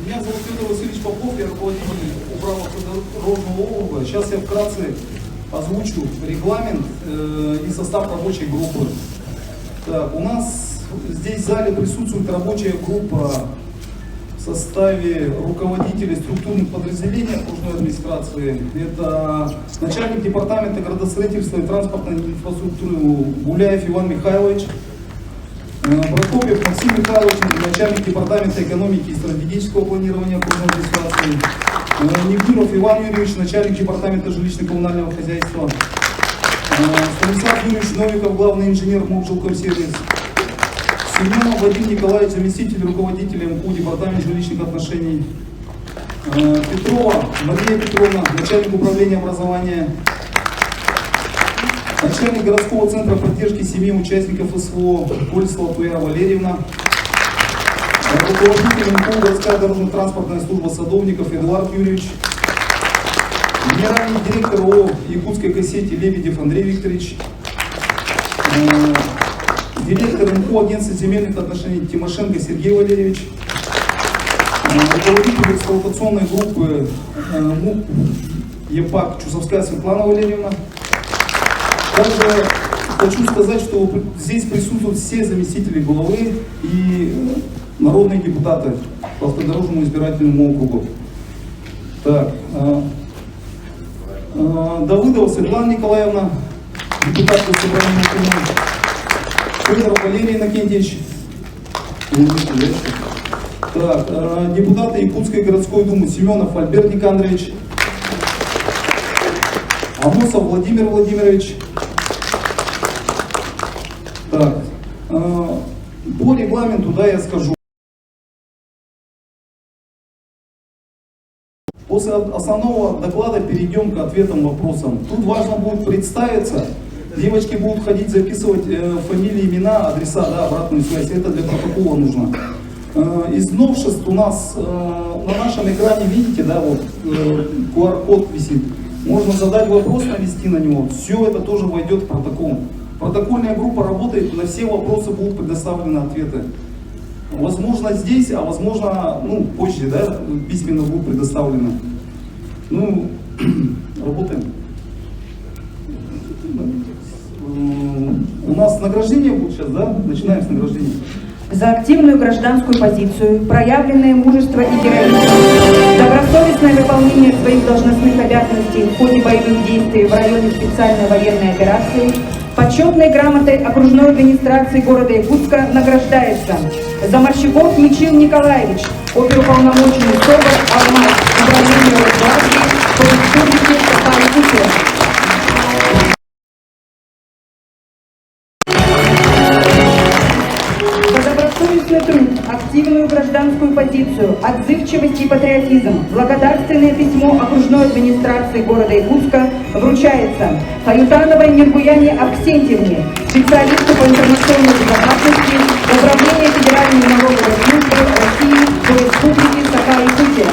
Меня зовут Федор Васильевич Попов, я руководитель управы Придорожного округа. Сейчас я вкратце озвучу регламент и состав рабочей группы. Так, у нас здесь в зале присутствует рабочая группа в составе руководителей структурных подразделений окружной администрации. Это начальник департамента градостроительства и транспортной инфраструктуры Гуляев Иван Михайлович, Прокопьев Максим Михайлович, начальник департамента экономики и стратегического планирования окружной администрации, Невдуров Иван Юрьевич, начальник департамента жилищно-коммунального хозяйства, Станислав Юрьевич Новиков, главный инженер МУП Жилкомсервис, Семенов Вадим Николаевич, заместитель руководителя МКУ департамент жилищных отношений, Петрова Мария Петровна, начальник управления образования, начальник городского центра поддержки семьи участников СВО Кольцова Туя Валерьевна, руководитель МКУ городская дорожно-транспортная служба Садовников Эдуард Юрьевич, генеральный директор ООО Якутской кассети Лебедев Андрей Викторович, директор МКУ агентства земельных отношений Тимошенко Сергей Валерьевич, руководитель эксплуатационной группы МУП ЕПАК Чусовская Светлана Валерьевна. Также хочу сказать, что здесь присутствуют все заместители главы и народные депутаты по автодорожному избирательному округу. Так, Давыдова Светлана Николаевна, депутат Собрания Коммунального, Федоров Валерий Иннокентьевич, так, депутаты Якутской городской думы Семенов Альберт Никандрович, Амосов Владимир Владимирович. Так, по регламенту, да, я скажу. После основного доклада перейдем к ответам, вопросам. Тут важно будет представиться. Девочки будут ходить записывать фамилии, имена, адреса, да, обратную связь. Это для протокола нужно. Из новшеств у нас на нашем экране, видите, да, вот QR-код висит. Можно задать вопрос, навести на него. Все это тоже войдет в протокол. Протокольная группа работает, на все вопросы будут предоставлены ответы. Возможно здесь, а возможно, позже, да, письменно будут предоставлены. Работаем. У нас награждение будет сейчас, да? Начинаем с награждения. За активную гражданскую позицию, проявленное мужество и героизм, добросовестное выполнение своих должностных обязанностей в ходе боевых действий в районе специальной военной операции, почетной грамотой окружной администрации города Якутска награждается Заморщиков Мичил Николаевич, оперуполномоченный СОБР Алмаз, управление Росгвардии по республике Саха-Якутия. Труд, активную гражданскую позицию, отзывчивость и патриотизм, благодарственное письмо окружной администрации города Якутска вручается Хаютановой Миргуяне Аксентьевне, специалисту по информационной безопасности Управления Федеральной налоговой службы России по республике Саха-Якутия.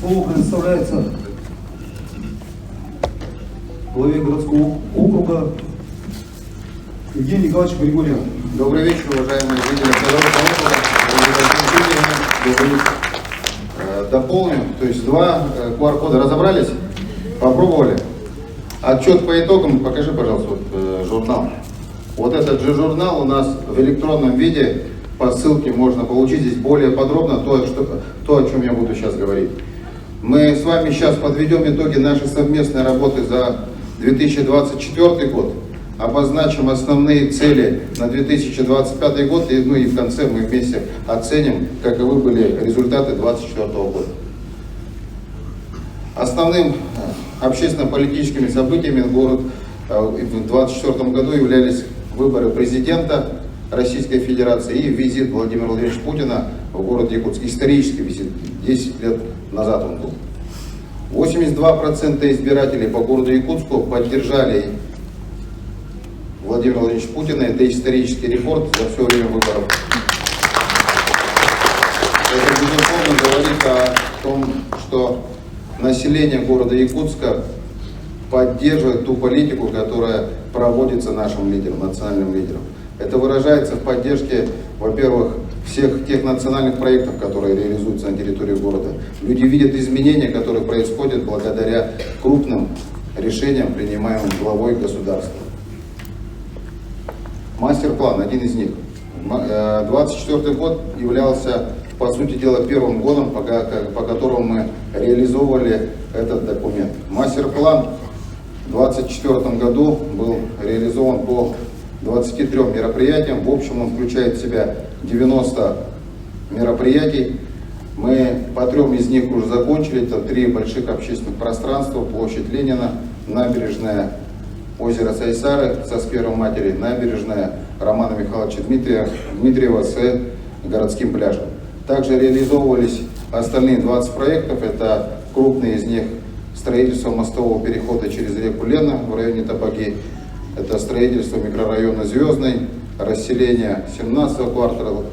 Слово предоставляется главе городского округа Евгению Николаевичу Григорьеву. Добрый вечер, уважаемые жители округа. Дополню, то есть два QR-кода разобрались, попробовали. Отчет по итогам, покажи, пожалуйста, журнал. Вот этот же журнал у нас в электронном виде, по ссылке можно получить здесь более подробно то, о чем я буду сейчас говорить. Мы с вами сейчас подведем итоги нашей совместной работы за 2024 год, обозначим основные цели на 2025 год и в конце мы вместе оценим, каковы были результаты 2024 года. Основным общественно-политическими событиями в 2024 году являлись выборы президента Российской Федерации и визит Владимира Владимировича Путина в город Якутск. Исторический визит, 10 лет назад он был. 82% избирателей по городу Якутску поддержали Владимира Владимировича Путина. Это исторический рекорд за все время выборов. Это, безусловно, говорит о том, что население города Якутска поддерживать ту политику, которая проводится нашим лидером, национальным лидером. Это выражается в поддержке, во-первых, всех тех национальных проектов, которые реализуются на территории города. Люди видят изменения, которые происходят благодаря крупным решениям, принимаемым главой государства. Мастер-план, один из них. 2024 год являлся, по сути дела, первым годом, по которому мы реализовывали этот документ. Мастер-план в 2024 году был реализован по 23 мероприятиям. В общем, он включает в себя 90 мероприятий. Мы по 3 из них уже закончили. Это 3 больших общественных пространства: площадь Ленина, набережная озера Сайсары со сквером Матери, набережная Романа Михайловича Дмитриева с городским пляжем. Также реализовывались остальные 20 проектов. Это крупные из них: строительство мостового перехода через реку Лена в районе Табаги, это строительство микрорайона Звездный, расселение 17-го квартала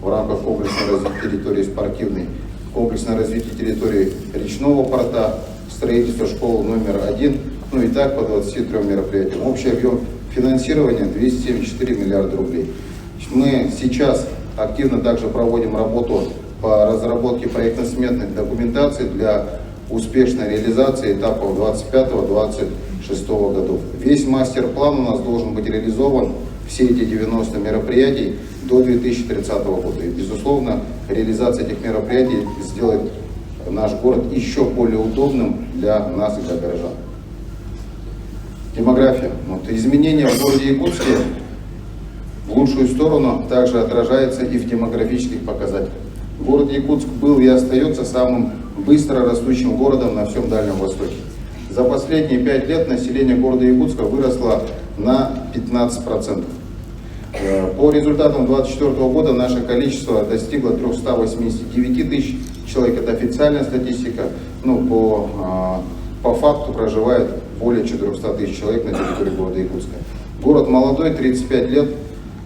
в рамках комплексного развития территории спортивной, комплексное развитие территории речного порта, строительство школы номер 1, ну и так по 23 мероприятиям. Общий объем финансирования 274 миллиарда рублей. Мы сейчас активно также проводим работу по разработке проектно-сметных документаций для успешной реализации этапов 25-26 годов. Весь мастер-план у нас должен быть реализован, все эти 90 мероприятий, до 2030 года. И, безусловно, реализация этих мероприятий сделает наш город еще более удобным для нас и для горожан. Демография. Изменения в городе Якутске в лучшую сторону также отражается и в демографических показателях. Город Якутск был и остается самым быстро растущим городом на всем Дальнем Востоке. За последние 5 лет население города Якутска выросло на 15%. По результатам 2024 года наше количество достигло 389 тысяч человек. Это официальная статистика. По факту проживает более 400 тысяч человек на территории города Якутска. Город молодой, 35 лет.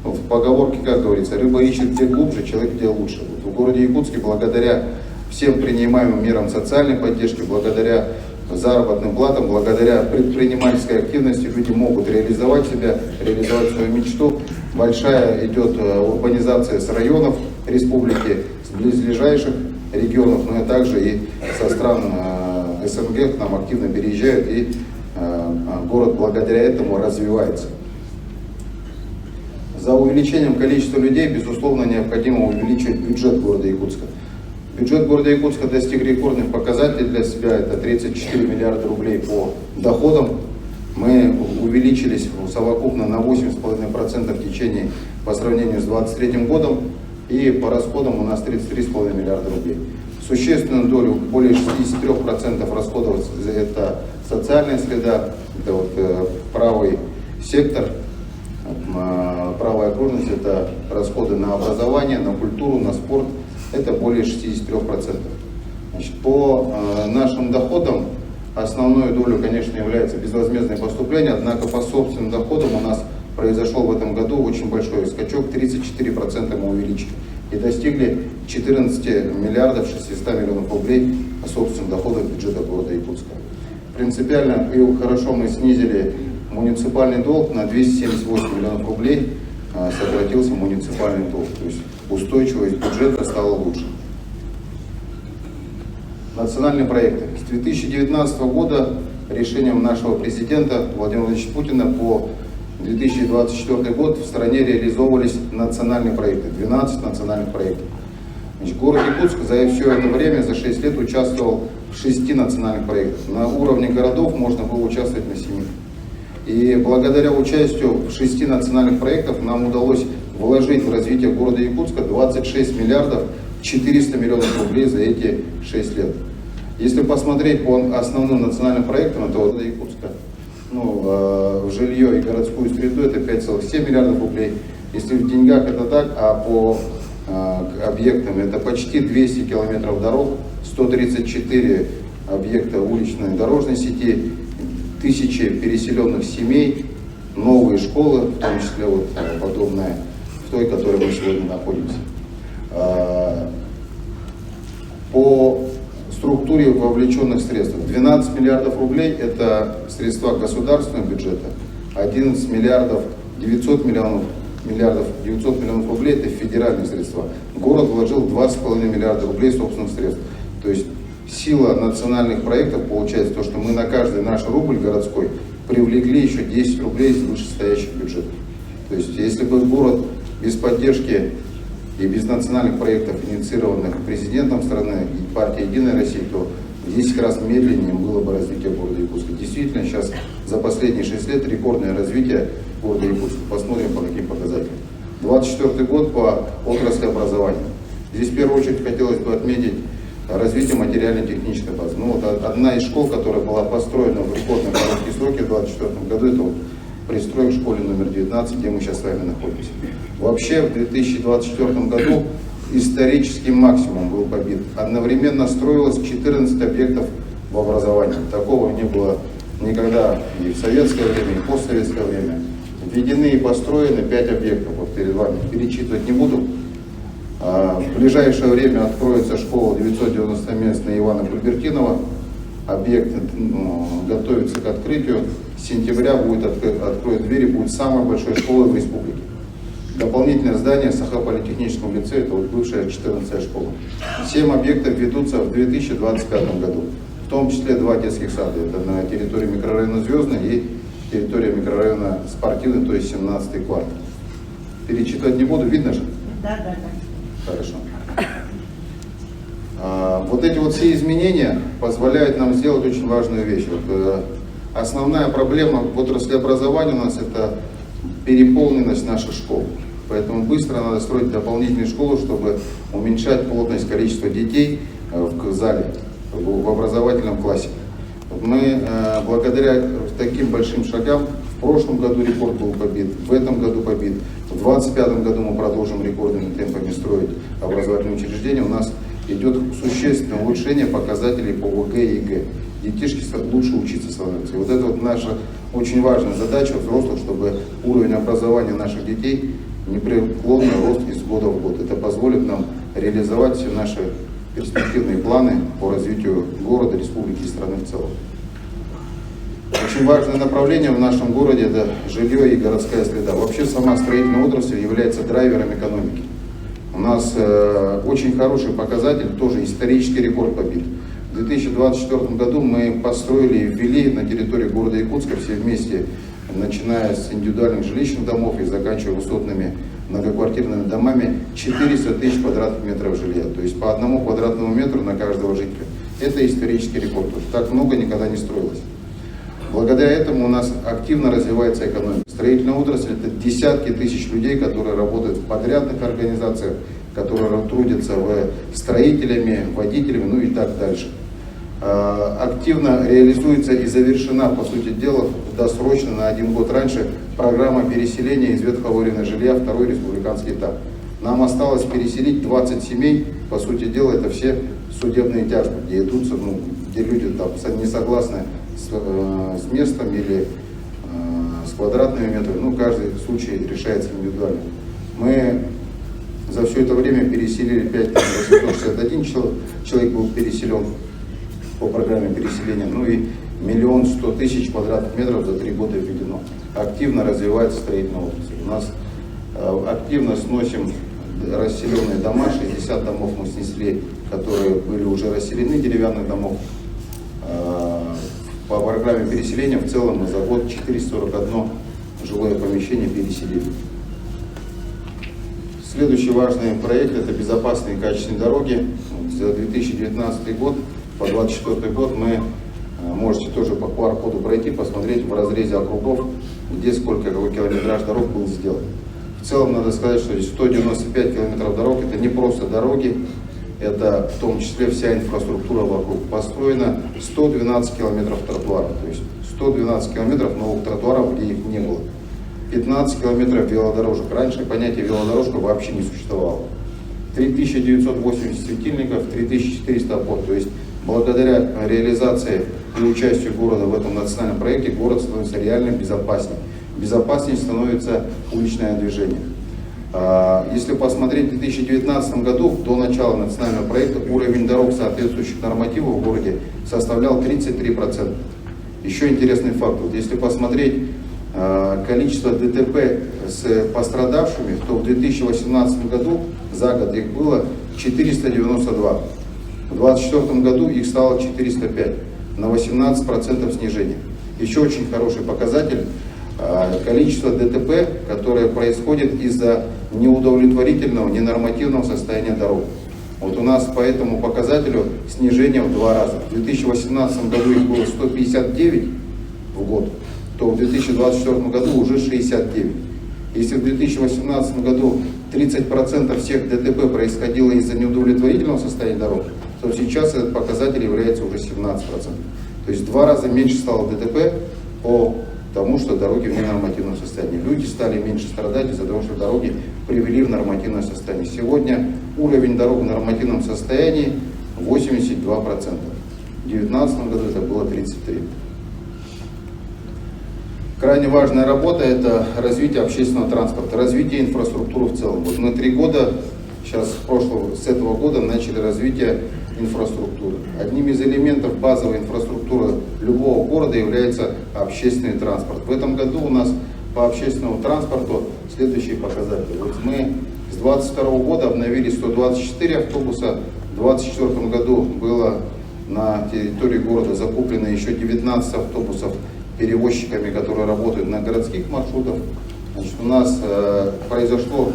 В поговорке, как говорится, рыба ищет где глубже, человек где лучше. В городе Якутске благодаря всем принимаемым мерам социальной поддержки, благодаря заработным платам, благодаря предпринимательской активности люди могут реализовать себя, реализовать свою мечту. Большая идет урбанизация с районов республики, с близлежащих регионов, но и также и со стран СНГ к нам активно переезжают, и город благодаря этому развивается. За увеличением количества людей, безусловно, необходимо увеличивать бюджет города Якутска. Бюджет города Якутска достиг рекордных показателей для себя. Это 34 миллиарда рублей по доходам. Мы увеличились совокупно на 8,5% в течение по сравнению с 2023 годом. И по расходам у нас 33,5 миллиарда рублей. Существенную долю, более 63% расходов, это социальная среда, это правый сектор. Правая окружность — это расходы на образование, на культуру, на спорт. Это более 63%. По нашим доходам основную долю, конечно, является безвозмездные поступления, однако по собственным доходам у нас произошел в этом году очень большой скачок, 34% мы увеличили и достигли 14 миллиардов 600 миллионов рублей по собственным доходам бюджета города Якутска. Принципиально и хорошо мы снизили муниципальный долг на 278 миллионов рублей, сократился муниципальный долг, то есть устойчивость бюджета стала лучше. Национальные проекты. С 2019 года решением нашего президента Владимира Владимировича Путина по 2024 год в стране реализовывались национальные проекты, 12 национальных проектов. Город Якутск за все это время, за 6 лет, участвовал в 6 национальных проектах. На уровне городов можно было участвовать на 7. И благодаря участию в 6 национальных проектах нам удалось вложить в развитие города Якутска 26 миллиардов 400 миллионов рублей за эти 6 лет. Если посмотреть по основным национальным проектам, то города Якутска, в жилье и городскую среду это 5,7 миллиардов рублей. Если в деньгах это так, а по объектам это почти 200 километров дорог, 134 объекта уличной и дорожной сети, 1000 переселенных семей, новые школы, в том числе подобная в той, в которой мы сегодня находимся. По структуре вовлеченных средств. 12 миллиардов рублей – это средства государственного бюджета, 11 миллиардов 900 миллионов рублей – это федеральные средства. Город вложил 2,5 миллиарда рублей собственных средств. То есть сила национальных проектов получается то, что мы на каждый наш рубль городской привлекли еще 10 рублей из вышестоящих бюджетов. То есть если бы город без поддержки и без национальных проектов, инициированных президентом страны и партией «Единая Россия», то в 10 раз медленнее было бы развитие города Якутска. Действительно, сейчас за последние 6 лет рекордное развитие города Якутска. Посмотрим, по каким показателям. 24 год по отрасли образования. Здесь в первую очередь хотелось бы отметить развитие материально-технической базы. Ну, вот одна из школ, которая была построена в рекордно короткие сроки в 2024 году, это вот пристрой в школе номер 19, где мы сейчас с вами находимся. Вообще в 2024 году исторический максимум был побит. Одновременно строилось 14 объектов в образовании. Такого не было никогда и в советское время, и в постсоветское время. Введены и построены 5 объектов. Вот перед вами перечитывать не буду. В ближайшее время откроется школа 990 мест на Ивана Кульбертинова. Объект готовится к открытию. С сентября откроет двери, будет самой большой школой в республике. Дополнительное здание Саха-политехнического лицея, это вот бывшая 14-я школа. 7 объектов ведутся в 2025 году, в том числе 2 детских сада. Это на территории микрорайона Звездный и территория микрорайона Спортивный, то есть 17-й квартал. Перечитывать не буду, видно же? Да. Хорошо. Вот эти вот все изменения позволяют нам сделать очень важную вещь. Вот, основная проблема в отрасли образования у нас это переполненность наших школ. Поэтому быстро надо строить дополнительные школы, чтобы уменьшать плотность количества детей в зале, в образовательном классе. Мы благодаря таким большим шагам в прошлом году рекорд был побит, в этом году побит, в 2025 году мы продолжим рекордными темпами строить образовательные учреждения. У нас идет существенное улучшение показателей по ОГЭ и ЕГЭ. Детишки лучше учиться становятся. И вот это вот наша очень важная задача взрослых, чтобы уровень образования наших детей непреклонно рос из года в год. Это позволит нам реализовать все наши перспективные планы по развитию города, республики и страны в целом. Очень важное направление в нашем городе – это жилье и городская среда. Вообще сама строительная отрасль является драйвером экономики. У нас очень хороший показатель, тоже исторический рекорд побит. В 2024 году мы построили и ввели на территории города Якутска все вместе, начиная с индивидуальных жилищных домов и заканчивая высотными многоквартирными домами, 400 тысяч квадратных метров жилья. То есть по 1 квадратному метру на каждого жителя. Это исторический рекорд. Так много никогда не строилось. Благодаря этому у нас активно развивается экономика. Строительная отрасль – это десятки тысяч людей, которые работают в подрядных организациях, которые трудятся строителями, водителями, ну и так дальше. Активно реализуется и завершена, по сути дела, досрочно на 1 год раньше программа переселения из ветхоаварийного жилья, 2-й республиканский этап. Нам осталось переселить 20 семей, по сути дела, это все судебные тяжбы, где идутся, где люди там не согласны с местом или с квадратными метрами. Каждый случай решается индивидуально. Мы за все это время переселили 5861 человек был переселен по программе переселения, и 1 100 000 квадратных метров за 3 года введено. Активно развивается строительная отрасль. У нас активно сносим расселенные дома, 60 домов мы снесли, которые были уже расселены, деревянных домов. По программе переселения в целом мы за год 441 жилое помещение переселили. Следующий важный проект – это безопасные и качественные дороги. За 2019 год по 2024 год мы можете тоже по QR-коду пройти, посмотреть в разрезе округов, где сколько, какой километраж дорог был сделан. В целом надо сказать, что здесь 195 километров дорог – это не просто дороги, это в том числе вся инфраструктура вокруг. Построено 112 километров тротуаров, то есть 112 километров новых тротуаров, где их не было. 15 километров велодорожек. Раньше понятие велодорожка вообще не существовало. 3980 светильников, 3400 опор. То есть благодаря реализации и участию города в этом национальном проекте город становится реально безопаснее. Безопаснее становится уличное движение. Если посмотреть в 2019 году, до начала национального проекта, уровень дорог, соответствующих нормативов в городе, составлял 33%. Еще интересный факт. Вот если посмотреть количество ДТП с пострадавшими, то в 2018 году за год их было 492. В 2024 году их стало 405, на 18% снижение. Еще очень хороший показатель – количество ДТП, которое происходит из-за неудовлетворительного, ненормативного состояния дорог. Вот у нас по этому показателю снижение в 2 раза. В 2018 году их было 159 в год, то в 2024 году уже 69. Если в 2018 году 30% всех ДТП происходило из-за неудовлетворительного состояния дорог, то сейчас этот показатель является уже 17%. То есть в 2 раза меньше стало ДТП по тому, что дороги в ненормативном состоянии. Люди стали меньше страдать из-за того, что дороги привели в нормативное состояние. Сегодня уровень дорог в нормативном состоянии 82%. В 2019 году это было 33%. Крайне важная работа – это развитие общественного транспорта, развитие инфраструктуры в целом. Вот мы 3 года, с этого года начали развитие инфраструктуры. Одним из элементов базовой инфраструктуры любого города является общественный транспорт. В этом году у нас по общественному транспорту следующие показатели. Вот мы с 2022 года обновили 124 автобуса, в 2024 году было на территории города закуплено еще 19 автобусов перевозчиками, которые работают на городских маршрутах. Значит, у нас произошло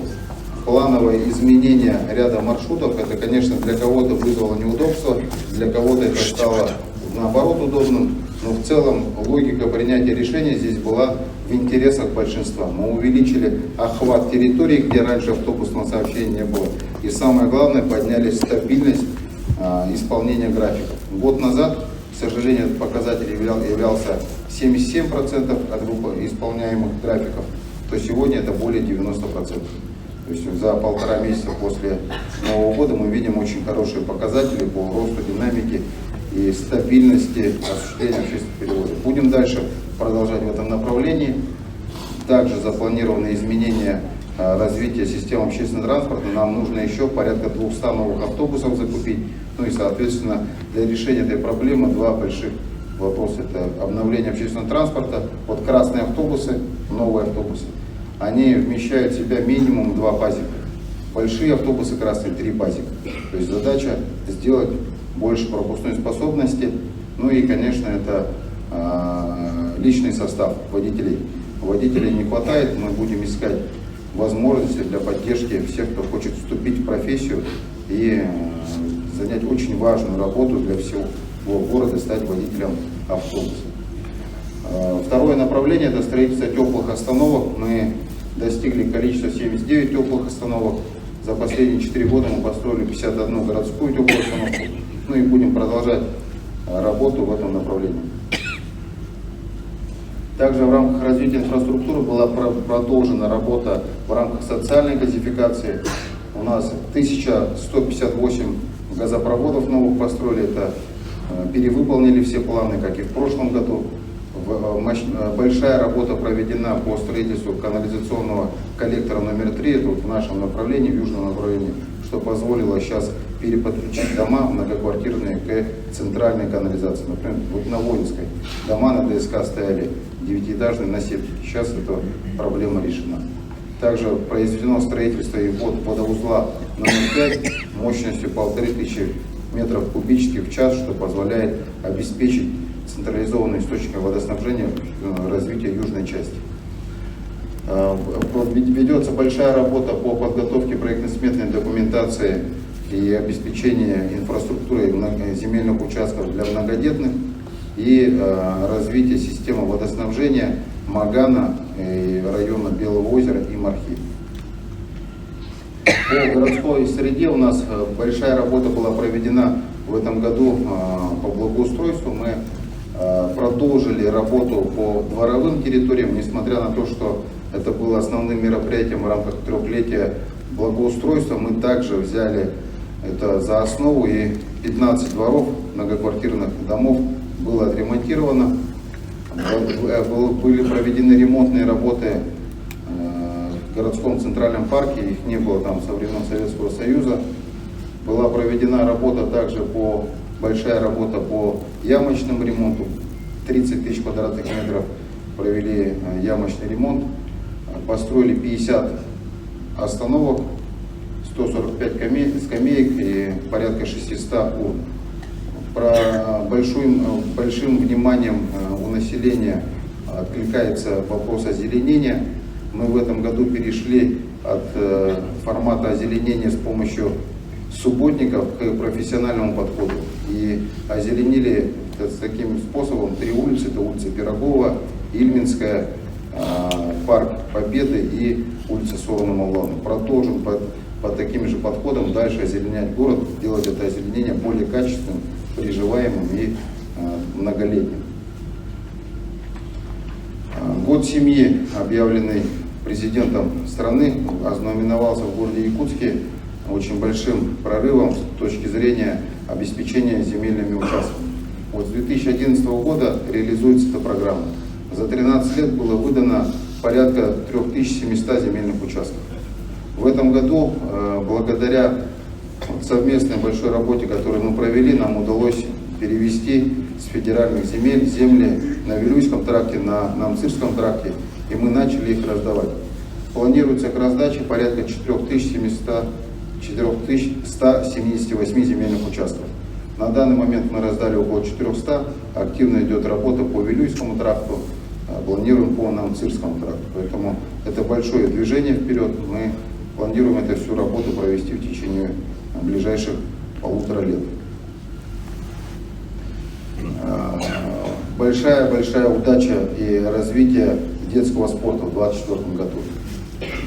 плановое изменение ряда маршрутов. Это, конечно, для кого-то вызвало неудобство, для кого-то это стало наоборот удобным. Но в целом логика принятия решения здесь была в интересах большинства. Мы увеличили охват территории, где раньше автобусного сообщения не было. И самое главное, подняли стабильность исполнения графиков. Год назад, к сожалению, этот показатель являлся 77% от группы исполняемых графиков, то сегодня это более 90%. То есть за 1,5 месяца после Нового года мы видим очень хорошие показатели по росту динамики и стабильности осуществления общественных перевозок. Будем дальше продолжать в этом направлении. Также запланированы изменения развития системы общественного транспорта. Нам нужно еще порядка 200 новых автобусов закупить. Ну и, соответственно, для решения этой проблемы 2 больших вопроса. Это обновление общественного транспорта. Вот красные автобусы, новые автобусы, они вмещают в себя минимум 2 пазика. Большие автобусы красные 3 пазика. То есть задача сделать больше пропускной способности. Ну и, конечно, это личный состав водителей. Водителей не хватает, мы будем искать возможности для поддержки всех, кто хочет вступить в профессию и занять очень важную работу для всего города, стать водителем автобуса. Второе направление – это строительство теплых остановок. Мы достигли количества 79 теплых остановок. За последние 4 года мы построили 51 городскую теплую остановку. Ну и будем продолжать работу в этом направлении. Также в рамках развития инфраструктуры была продолжена работа в рамках социальной газификации. У нас 1158 газопроводов новых построили. Это перевыполнили все планы, как и в прошлом году. Большая работа проведена по строительству канализационного коллектора номер 3, это вот в нашем направлении, в южном направлении, что позволило сейчас переподключить дома многоквартирные к центральной канализации. Например, вот на Воинской дома на ДСК стояли 9-этажные на сетке. Сейчас эта проблема решена. Также произведено строительство и ввод водоузла номер 5 мощностью 1500 метров кубических в час, что позволяет обеспечить централизованным источником водоснабжения развития южной части. Ведется большая работа по подготовке проектно-сметной документации и обеспечения инфраструктуры земельных участков для многодетных и развитие системы водоснабжения Магана, и района Белого озера и Мархи. По городской среде у нас большая работа была проведена в этом году по благоустройству. Мы продолжили работу по дворовым территориям, несмотря на то, что это было основным мероприятием в рамках 3-летия благоустройства. Мы также взяли это за основу, и 15 дворов многоквартирных домов было отремонтировано. Были проведены ремонтные работы городском центральном парке, их не было там со времен Советского Союза. Была проведена работа также большая работа по ямочному ремонту. 30 тысяч квадратных метров провели ямочный ремонт. Построили 50 остановок, 145 скамеек и порядка 600 урн. Большим вниманием у населения откликается вопрос озеленения. Мы в этом году перешли от формата озеленения с помощью субботников к профессиональному подходу. И озеленили таким способом 3 улицы. Это улица Пирогова, Ильминская, парк Победы и улица Сорона Мавлана. Продолжим по таким же подходам дальше озеленять город, делать это озеленение более качественным, приживаемым и многолетним. Год семьи, объявленный президентом страны, ознаменовался в городе Якутске очень большим прорывом с точки зрения обеспечения земельными участками. Вот с 2011 года реализуется эта программа. За 13 лет было выдано порядка 3700 земельных участков. В этом году, благодаря совместной большой работе, которую мы провели, нам удалось перевести с федеральных земель земли на Вилюйском тракте, на Намцирском тракте, и мы начали их раздавать. Планируется к раздаче порядка 4178 земельных участков. На данный момент мы раздали около 400, активно идет работа по Вилюйскому тракту, планируем по Намцирскому тракту. Поэтому это большое движение вперед. Мы планируем эту всю работу провести в течение ближайших 1,5 лет. Большая удача и развитие детского спорта в 2024 году.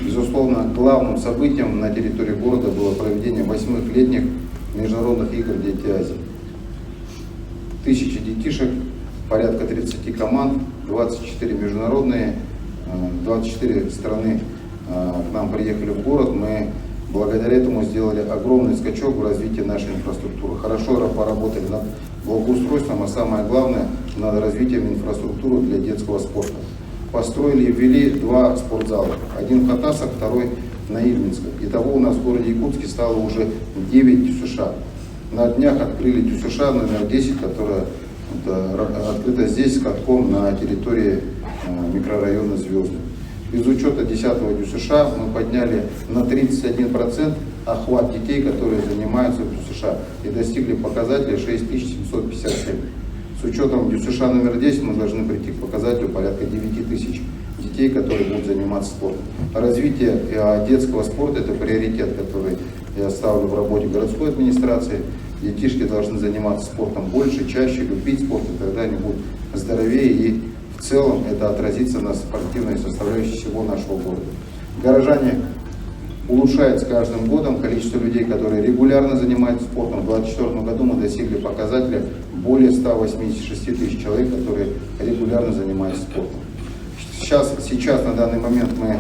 Безусловно, главным событием на территории города было проведение 8-х летних международных игр «Дети Азии». 1000 детишек, порядка 30 команд, 24 международные, 24 страны к нам приехали в город. Мы благодаря этому сделали огромный скачок в развитии нашей инфраструктуры. Хорошо поработали над благоустройством, а самое главное, над развитием инфраструктуры для детского спорта. Построили и ввели 2 спортзала. Один в Хатасах, второй на Ильминском. Итого у нас в городе Якутске стало уже 9 ДЮСШ. На днях открыли ДЮСШ номер 10, которая открыта здесь с катком на территории микрорайона Звездный. Без учета 10-го ДЮСШ мы подняли на 31% охват детей, которые занимаются в ДЮСШ, и достигли показателя 6757. С учетом ДЮСШ номер 10 мы должны прийти к показателю порядка 9000 детей, которые будут заниматься спортом. Развитие детского спорта – это приоритет, который я ставлю в работе городской администрации. Детишки должны заниматься спортом больше, чаще, любить спорт, и тогда они будут здоровее, и в целом это отразится на спортивной составляющей всего нашего города. Горожане улучшают с каждым годом количество людей, которые регулярно занимаются спортом. В 2024 году мы достигли показателя более 186 тысяч человек, которые регулярно занимаются спортом. Сейчас на данный момент мы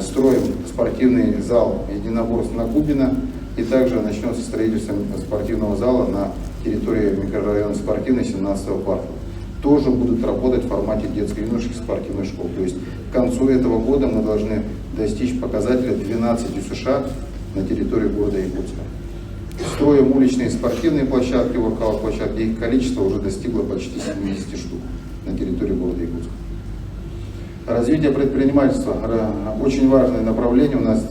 строим спортивный зал единоборств на Кубина, и также начнется строительство спортивного зала на территории микрорайона Спортивный 17-го квартала. Тоже будут работать в формате детско-юношеских спортивных школ. То есть к концу этого года мы должны достичь показателя 12 ДЮСШ на территории города Якутска. Строим уличные спортивные площадки, воркаут-площадки, их количество уже достигло почти 70 штук на территории города Якутска. Развитие предпринимательства – очень важное направление. У нас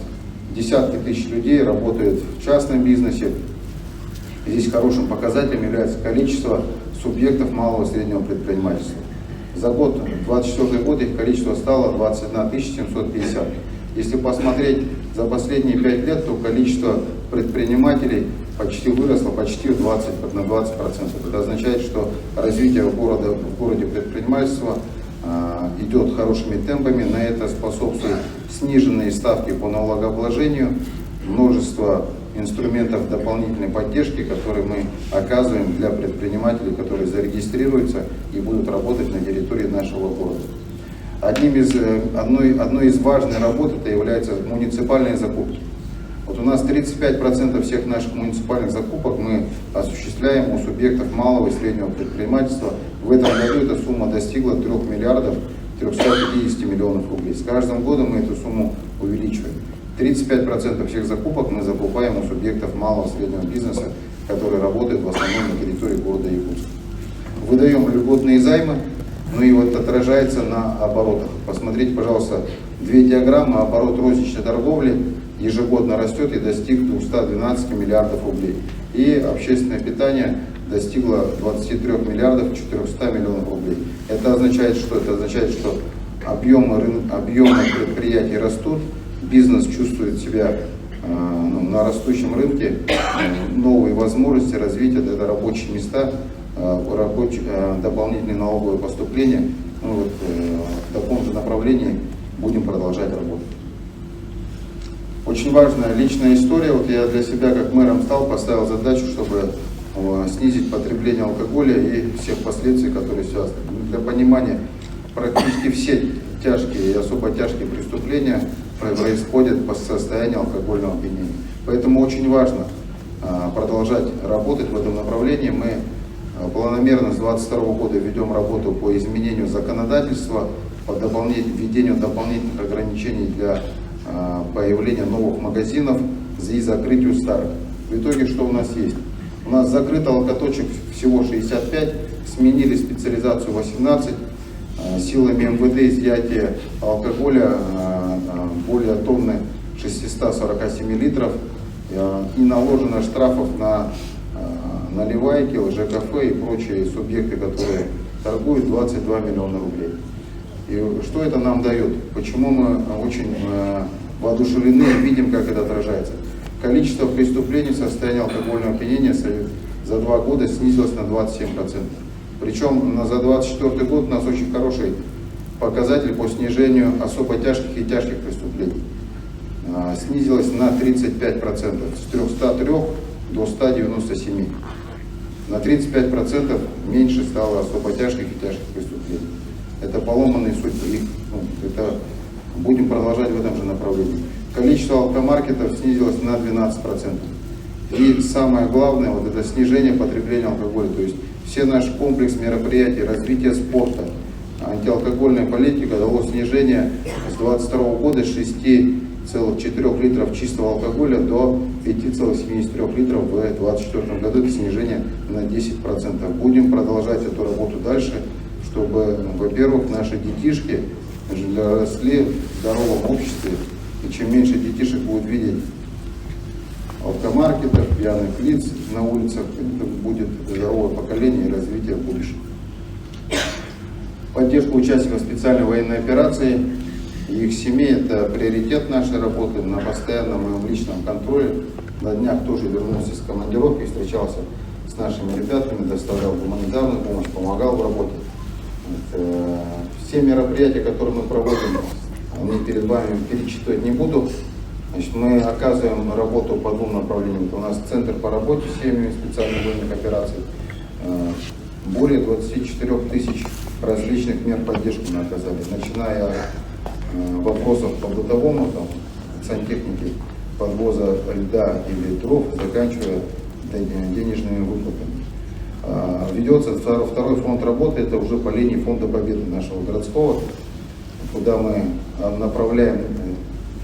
десятки тысяч людей работают в частном бизнесе. Здесь хорошим показателем является количество субъектов малого и среднего предпринимательства. За год, 2024 год, их количество стало 21 750. Если посмотреть за последние 5 лет, то количество предпринимателей почти выросло на 20%. Это означает, что развитие в городе предпринимательства идет хорошими темпами. На это способствуют сниженные ставки по налогообложению, множество инструментов дополнительной поддержки, которые мы оказываем для предпринимателей, которые зарегистрируются и будут работать на территории нашего города. Одной из важных работ это являются муниципальные закупки. Вот у нас 35% всех наших муниципальных закупок мы осуществляем у субъектов малого и среднего предпринимательства. В этом году эта сумма достигла 3 миллиардов 350 миллионов рублей. С каждым годом мы эту сумму увеличиваем. 35% всех закупок мы закупаем у субъектов малого и среднего бизнеса, которые работают в основном на территории города Якутска. Выдаем льготные займы, ну и вот отражается на оборотах. Посмотрите, пожалуйста, две диаграммы. Оборот розничной торговли ежегодно растет и достиг 212 миллиардов рублей. И общественное питание достигло 23 миллиардов 400 миллионов рублей. Это означает что? Это означает, что объемы предприятий растут, бизнес чувствует себя на растущем рынке, новые возможности развития, это рабочие места, дополнительные налоговые поступления. В таком же направлении будем продолжать работать. Очень важная личная история. Вот я для себя как мэром поставил задачу, чтобы снизить потребление алкоголя и всех последствий, которые связаны. Для понимания, практически все тяжкие и особо тяжкие преступления происходят по состоянию алкогольного опьянения. Поэтому очень важно продолжать работать в этом направлении. Мы планомерно с 2022 года ведем работу по изменению законодательства, по введению дополнительных ограничений для появления новых магазинов и закрытию старых. В итоге что у нас есть? У нас закрыто алкоточек всего 65, сменили специализацию 18, силами МВД изъятие алкоголя более тонны 647 литров и наложено штрафов на наливайки, ЖКФ и прочие субъекты, которые торгуют, 22 миллиона рублей. И что это нам дает? Почему мы очень воодушевлены и видим, как это отражается? Количество преступлений в состоянии алкогольного опьянения за 2 года снизилось на 27%. Причем за 2024 год у нас очень хороший показатель по снижению особо тяжких и тяжких преступлений. Снизилось на 35%, с 303 до 197. На 35% меньше стало особо тяжких и тяжких преступлений. Это поломанные судьбы. Это будем продолжать в этом же направлении. Количество алкомаркетов снизилось на 12%. И самое главное, вот это снижение потребления алкоголя. То есть все наш комплекс мероприятий, развитие спорта, антиалкогольная политика дало снижение с 2022 года с 6,4 литров чистого алкоголя до 5,73 литров в 2024 году. Это снижение на 10%. Будем продолжать эту работу дальше, чтобы, во-первых, наши детишки росли в здоровом обществе. И чем меньше детишек будет видеть алкомаркетов, пьяных лиц на улицах, это будет здоровое поколение и развитие в будущем. Поддержка участников специальной военной операции и их семей – это приоритет нашей работы на постоянном моем личном контроле. На днях тоже вернулся с командировки, встречался с нашими ребятами, доставлял гуманитарную помощь, помогал в работе. Все мероприятия, которые мы проводим, они перед вами перечитывать не буду. Значит, мы оказываем работу по 2 направлениям. Это у нас Центр по работе с семьями специальных военных операций. Более 24 тысяч различных мер поддержки мы оказали, начиная от вопросов по бытовому, сантехники, подвоза льда или дров, заканчивая денежными выплатами. Ведется второй фронт работы, это уже по линии Фонда Победы нашего городского, куда мы направляем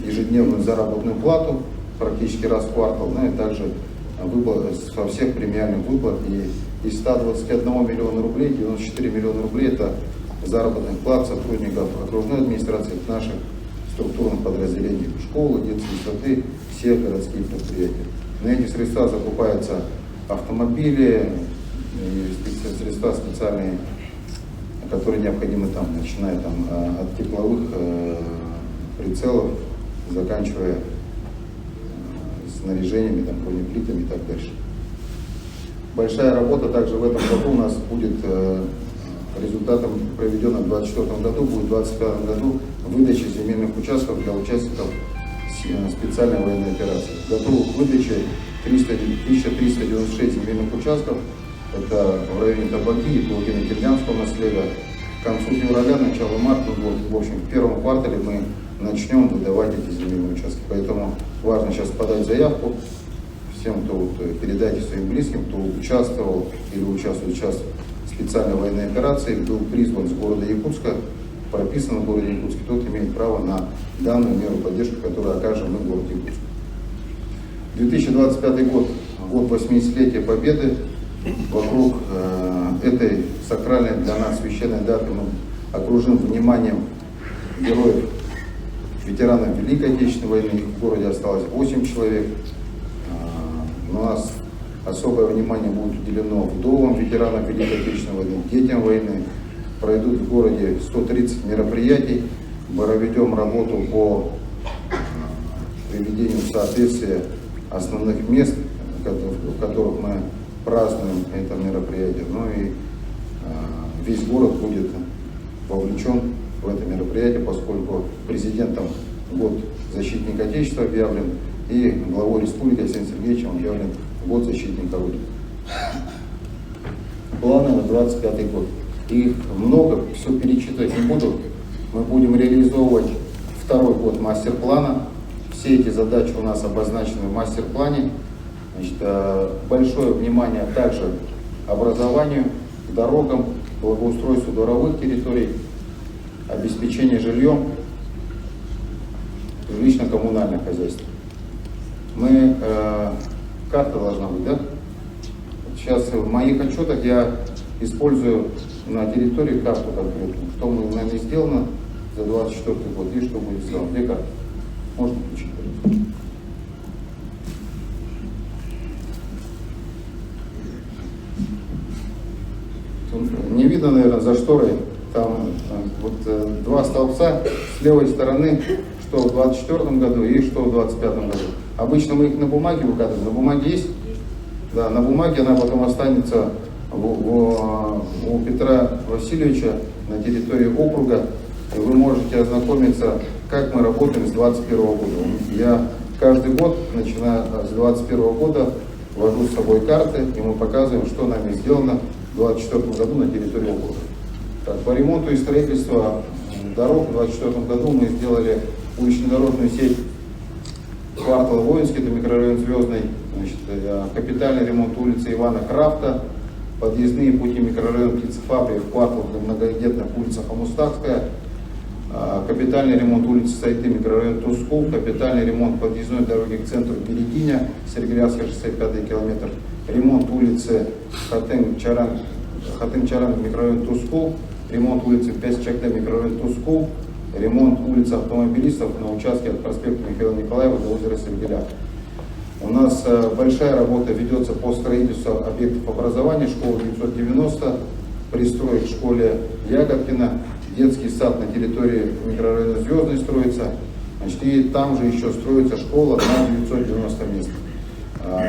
ежедневную заработную плату практически раз в квартал, и также со всех премиальных выплат. И из 121 миллиона рублей, 94 миллиона рублей это заработных плат сотрудников окружной администрации, наших структурных подразделений, школы, детские сады, все городские предприятия. На эти средства закупаются автомобили, и средства специальные, которые необходимы начиная от тепловых прицелов, заканчивая снаряжениями, бронеплитами и так дальше. Большая работа также в этом году у нас будет результатом проведенной в 2024 году, будет в 2025 году выдача земельных участков для участников специальной военной операции. Готовы к выдаче 1396 земельных участков. Это в районе Табаки и Пылгина-Кирдянского наследия. К концу февраля, начало марта, в общем, в первом квартале мы начнем выдавать эти земельные участки. Поэтому важно сейчас подать заявку всем, кто передайте своим близким, кто участвовал или участвует сейчас в специальной военной операции, был призван с города Якутска прописан в городе Якутске, тот имеет право на данную меру поддержки, которую окажем мы в городе Якутске. 2025 год, год 80-летия Победы. Вокруг этой сакральной для нас священной даты мы окружим вниманием героев, ветеранов Великой Отечественной войны. Их в городе осталось 8 человек. У нас особое внимание будет уделено вдовам ветеранов Великой Отечественной войны, детям войны. Пройдут в городе 130 мероприятий. Мы проведем работу по приведению в соответствие основных мест, в которых мы празднуем это мероприятие. Ну и весь город будет вовлечен в это мероприятие, поскольку президентом год защитника Отечества объявлен и главой республики Алексеем Сергеевичем объявлен год защитника Родины. Планы на 25 год. Их много, все перечитывать не буду. Мы будем реализовывать второй год мастер-плана. Все эти задачи у нас обозначены в мастер-плане. Значит, большое внимание также образованию, дорогам, благоустройству дворовых территорий, обеспечению жильем, жилищно-коммунальное хозяйство. Карта должна быть, да? Сейчас в моих отчетах я использую на территории карту конкретно, что нами сделано за 24 год и что будет сделано. Где карта? Можно включить? Не видно, наверное, за шторой. Там вот два столбца с левой стороны, что в 2024 году и что в 2025 году. Обычно мы их на бумаге выкатываем. На бумаге есть? Да, на бумаге она потом останется у Петра Васильевича на территории округа. И вы можете ознакомиться, как мы работаем с 2021 года. Я каждый год, начиная с 2021 года, вожу с собой карты, и мы показываем, что нами сделано в 2024 году на территории округа. Так, по ремонту и строительству дорог в 2024 году мы сделали улично-дорожную сеть квартала Воинский, это микрорайон Звездный, значит, капитальный ремонт улицы Ивана Крафта, подъездные пути микрорайон Птицефабрик, квартал многодетных улица Хамустакская, капитальный ремонт улицы Сайты, микрорайон Тускул, капитальный ремонт подъездной дороги к центру Берегиня, Сергеевское шоссе, 5 километр, ремонт улицы Хатым-Чаран, микрорайон Тускул, ремонт улицы Песчакде, микрорайон Тускул, ремонт улицы автомобилистов на участке от проспекта Михаила Николаева до озера Сергеля. У нас большая работа ведется по строительству объектов образования, школа 990, пристрой к школе Ягодкина, детский сад на территории микрорайона Звездный строится, значит, и там же еще строится школа на 990 мест.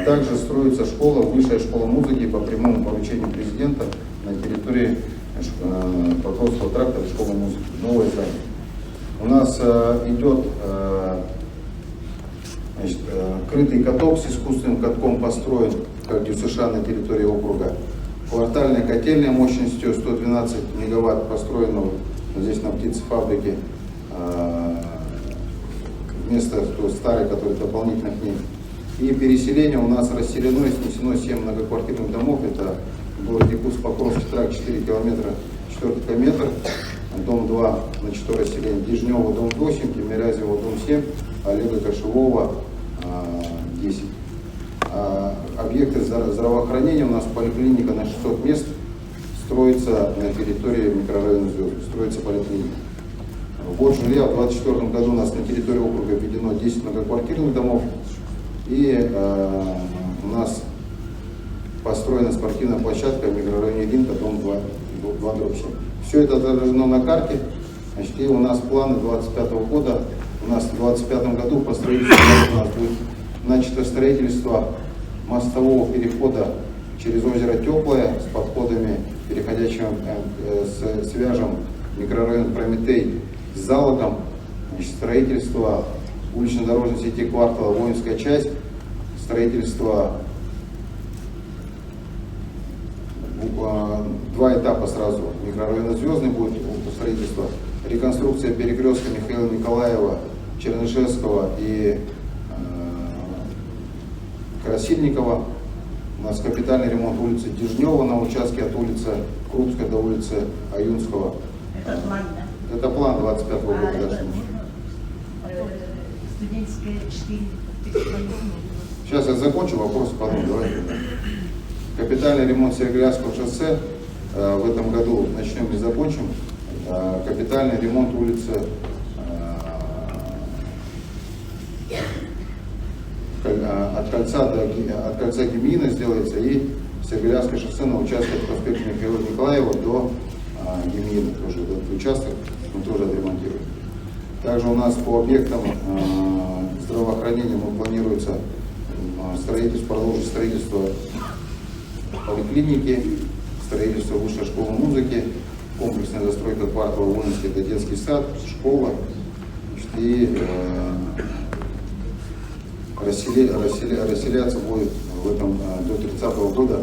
Также строится школа, высшая школа музыки по прямому поручению президента на территории Покровского тракта школы музыки, новое здание. У нас идет крытый каток с искусственным катком построен, как и в США, на территории округа. Квартальная котельная мощностью 112 мегаватт построена здесь на птицефабрике, вместо старой, которая дополнительно к ней. И переселение у нас расселено и снесено 7 многоквартирных домов. Это город Якутск, Покровский тракт, 4 километра, 4 метр, дом 2, значит, расселение, Дежнева, дом 8, Тимирязева, дом 7, Олега Кошевого, 10. Объекты здравоохранения у нас поликлиника на 600 мест, строится на территории микрорайона Звезд, строится поликлиника. Год жилья в 2024 году у нас на территории округа введено 10 многоквартирных домов, и у нас построена спортивная площадка в микрорайоне Линка, дом 2/7. Все это отражено на карте. Значит, и у нас планы 2025 года. У нас в 2025 году по строительству у нас будет начато строительство мостового перехода через озеро Теплое с подходами, переходящим свяжем микрорайон Прометей с Залогом. Значит, строительство улично-дорожной сети квартала Воинская часть, строительство, два этапа сразу, микрорайона Звездный будет строительство, реконструкция перекрестка Михаила Николаева, Чернышевского и Красильникова. У нас капитальный ремонт улицы Дежнева на участке от улицы Крупской до улицы Аюнского. Это Это план 25 года. Да. Студенческая 4. Сейчас я закончу, вопрос потом. Давайте. Капитальный ремонт Серебрянского шоссе в этом году начнем и закончим. Капитальный ремонт улицы от кольца Гемина сделается, и Серебрянское шоссе на участке от проспекта Михаила Николаева до Гемина, тоже этот участок мы тоже отремонтируем. Также у нас по объектам здравоохранения планируется продолжить строительство поликлиники, строительство высшей школы музыки, комплексная застройка квартала Воинский, это детский сад, школа, и расселяться будет в этом до 30 года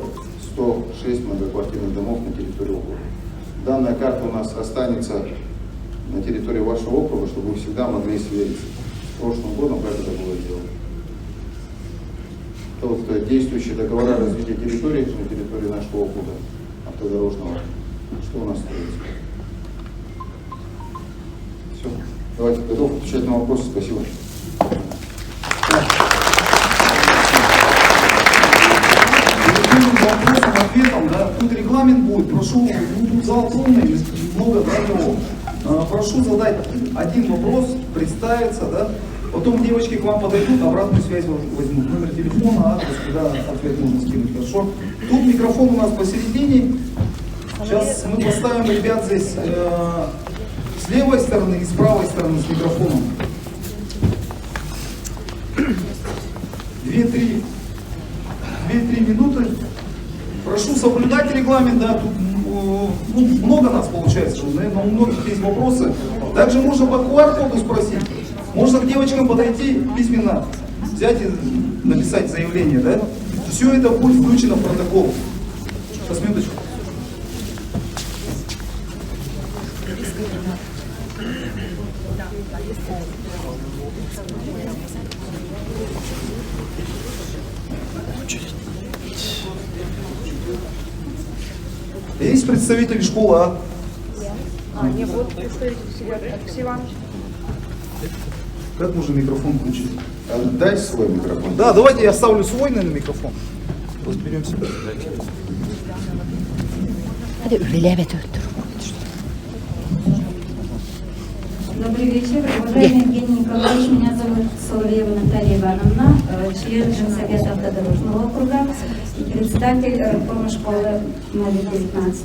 106 многоквартирных домов на территории округа. Данная карта у нас останется на территории вашего округа, чтобы вы всегда могли свериться с прошлым годом, как это было сделано. Вот действующие договора развития территории на территории нашего округа автодорожного. Что у нас строится? Все. Давайте, готов отвечать на вопросы. Спасибо. Вопросом, ответом, да, тут регламент будет, прошу, тут зал полный, много народу. Прошу задать один вопрос, представиться, да, потом девочки к вам подойдут, обратную связь возьмут, номер телефона, адрес, куда ответ можно скинуть, хорошо? Тут микрофон у нас посередине, сейчас мы поставим ребят здесь с левой стороны и с правой стороны с микрофоном. 2-3 минуты. Прошу соблюдать регламент, да, тут много нас получается, наверное, у многих есть вопросы. Также можно по QR-коду спросить, можно к девочкам подойти письменно, взять и написать заявление, да. Все это будет включено в протокол. Сейчас, минуточку. Есть представители школы, а? Не, вот представитель Алексей Иванович. Как можно микрофон включить? Дай свой микрофон. Да, давайте я ставлю свой, наверное, микрофон. Разберемся. Добрый вечер. Уважаемый Евгений Николаевич, меня зовут Соловьева Наталья Ивановна, член Женсовета автодорожного округа и председатель райкома школы номер 19.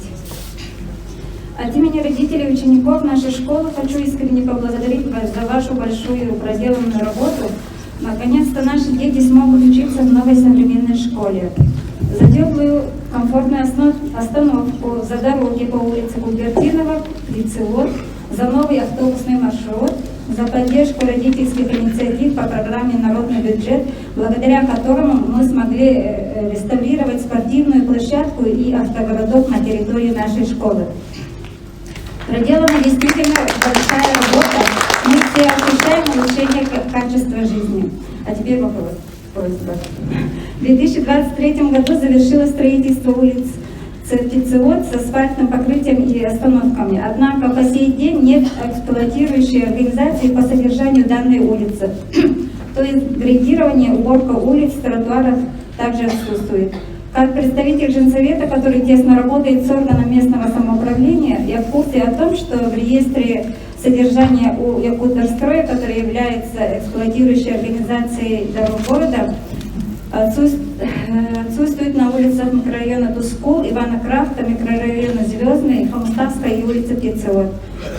От имени родителей и учеников нашей школы хочу искренне поблагодарить вас за вашу большую проделанную работу. Наконец-то наши дети смогут учиться в новой современной школе. За теплую, комфортную остановку, за дороги по улице Кубертинова, Лицевод, за новый автобусный маршрут, за поддержку родительских инициатив по программе «Народный бюджет», благодаря которому мы смогли реставрировать спортивную площадку и автогородок на территории нашей школы. Проделана действительно большая работа, мы все ощущаем улучшение качества жизни. А теперь вопрос, просьба. В 2023 году завершилось строительство улиц Церкицевод с асфальтным покрытием и остановками. Однако по сей день нет эксплуатирующей организации по содержанию данной улицы. То есть грейдирование, уборка улиц, тротуаров также отсутствует. Как представитель Женсовета, который тесно работает с органом местного самоуправления, я в курсе о том, что в реестре содержания у Якутторстроя, который является эксплуатирующей организацией дорог города, отсутствует на улицах микрорайона Тускул, Ивана Крафта, микрорайона Звездный, Хомставская и улица Птицевод.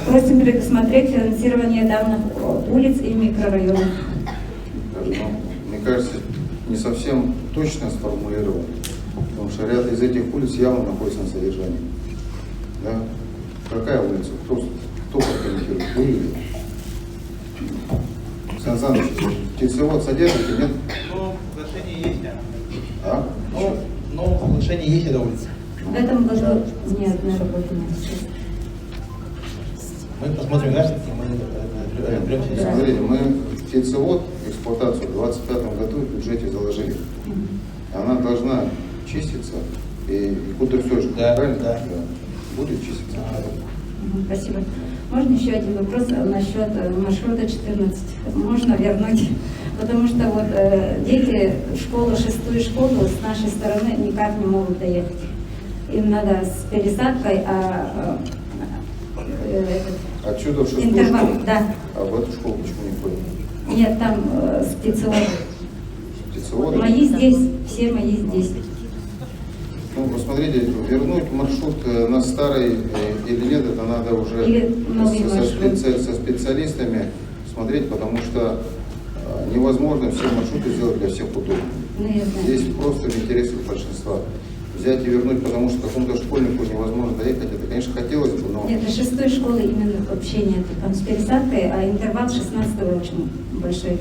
Просим предусмотреть финансирование данных улиц и микрорайонов. Мне кажется, не совсем точно сформулировано, потому что ряд из этих улиц явно находится на содержании. Да? Какая улица? Кто прокомментирует? Вы или? Сан Саныч, Птицевод содержите, нет? Соглашение есть, А? но соглашение есть эта улица. В этом году ни одной работы нет. Мы посмотрим график, и мы разберемся. Смотрите, мы птицевод, эксплуатацию в 2025 году в бюджете заложили. Она должна чиститься, и Якутторстрой, Да, правильно? да. Будет чиститься. Спасибо. Можно еще один вопрос насчет маршрута 14? Можно вернуть? Потому что вот дети в школу, 6-ю школу с нашей стороны никак не могут доехать. Им надо с пересадкой, Отсюда в 6-ю интервал, школу? да. А в эту школу почему не ходят? Нет, там спецоводы. Птицеводы? Мои здесь, все мои здесь. Ну, посмотрите, вернуть маршрут на старый или нет, это надо уже Или новый маршрут. со специалистами смотреть, потому что невозможно все маршруты сделать для всех удобно. Ну, я знаю. Здесь просто в интересах большинства. Взять и вернуть, потому что какому-то школьнику невозможно доехать, это, конечно, хотелось бы, но... Нет, до 6-й школы именно вообще нет. Там с пересадкой, а интервал 16-го очень большой.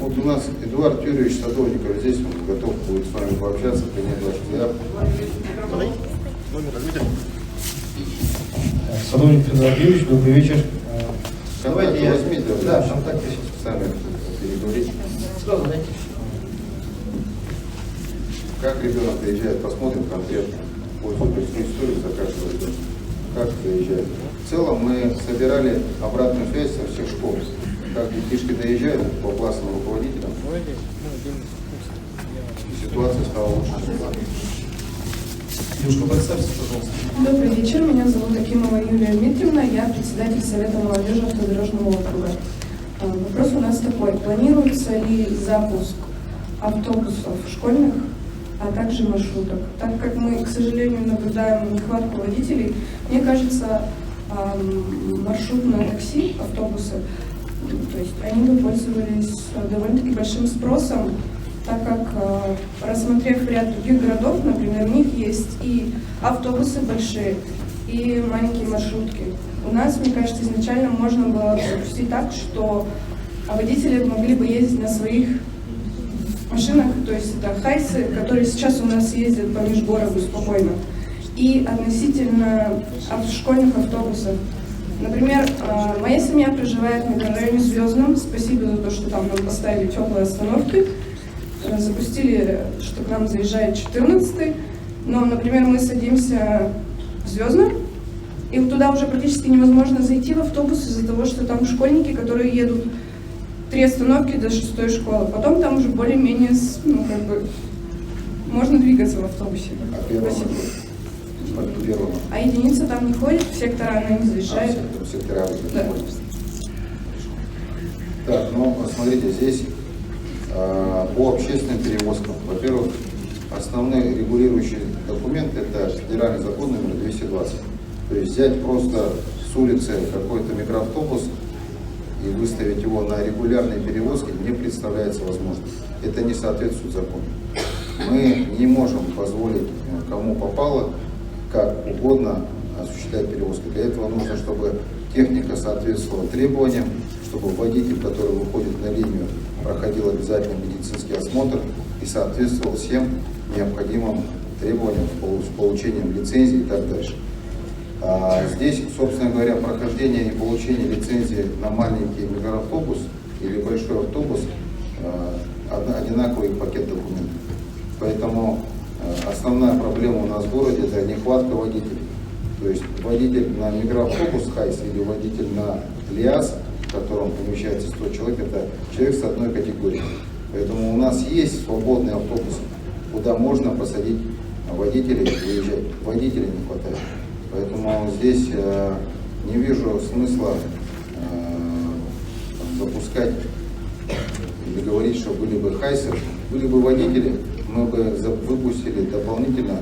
Вот у нас Эдуард Юрьевич Садовников здесь, он готов будет с вами пообщаться, принять вашу заявку. Садовник Эдуард Юрьевич, добрый вечер. Контакты возьмите, Да, контакты сейчас. сами переговорите. Сразу дайте. Как ребенок доезжает, посмотрим конкретно, пользуясь историю за каждого ребенка. Как доезжает. В целом мы собирали обратную связь со всех школ. Как детишки доезжают по классным руководителям, ситуация стала лучше. Девушка, представьтесь, пожалуйста. Добрый вечер, меня зовут Акимова Юлия Дмитриевна, я председатель Совета молодежи автодорожного округа. Вопрос у нас такой, планируется ли запуск автобусов школьных, а также маршруток? Так как мы, к сожалению, наблюдаем нехватку водителей, мне кажется, маршрутные такси, автобусы, то есть они бы пользовались довольно-таки большим спросом, так как, рассмотрев ряд других городов, например, у них есть и автобусы большие, и маленькие маршрутки. У нас, мне кажется, изначально можно было запустить так, что водители могли бы ездить на своих машинах, то есть это хайсы, которые сейчас у нас ездят по межгороду спокойно, и относительно школьных автобусов. Например, моя семья проживает в микрорайоне Звездном. Спасибо за то, что там нам поставили теплые остановки. Запустили, что к нам заезжает 14-й. Но, например, мы садимся в Звездном, и вот туда уже практически невозможно зайти в автобус из-за того, что там школьники, которые едут 3 остановки до 6-й школы. Потом там уже более-менее, можно двигаться в автобусе. Спасибо. А единица там не ходит, в сектора она не заезжает. Сектора Да. Так, ну, смотрите, здесь по общественным перевозкам, во-первых, основной регулирующий документ – это федеральный закон номер 220. То есть взять просто с улицы какой-то микроавтобус и выставить его на регулярные перевозки не представляется возможным. Это не соответствует закону. Мы не можем позволить кому попало, как угодно осуществлять перевозки. Для этого нужно, чтобы техника соответствовала требованиям, чтобы водитель, который выходит на линию, проходил обязательно медицинский осмотр и соответствовал всем необходимым требованиям с получением лицензии и так дальше. Здесь, собственно говоря, прохождение и получение лицензии на маленький микроавтобус или большой автобус одинаковый пакет документов. Поэтому основная проблема у нас в городе – это нехватка водителей. То есть водитель на микроавтобус ХАЙС или водитель на ЛиАЗ, в котором помещается 100 человек, это человек с одной категории. Поэтому у нас есть свободные автобусы, куда можно посадить водителей и выезжать. Водителей не хватает. Поэтому здесь не вижу смысла запускать или говорить, что были бы ХАЙСы, были бы водители, мы бы выпустили дополнительно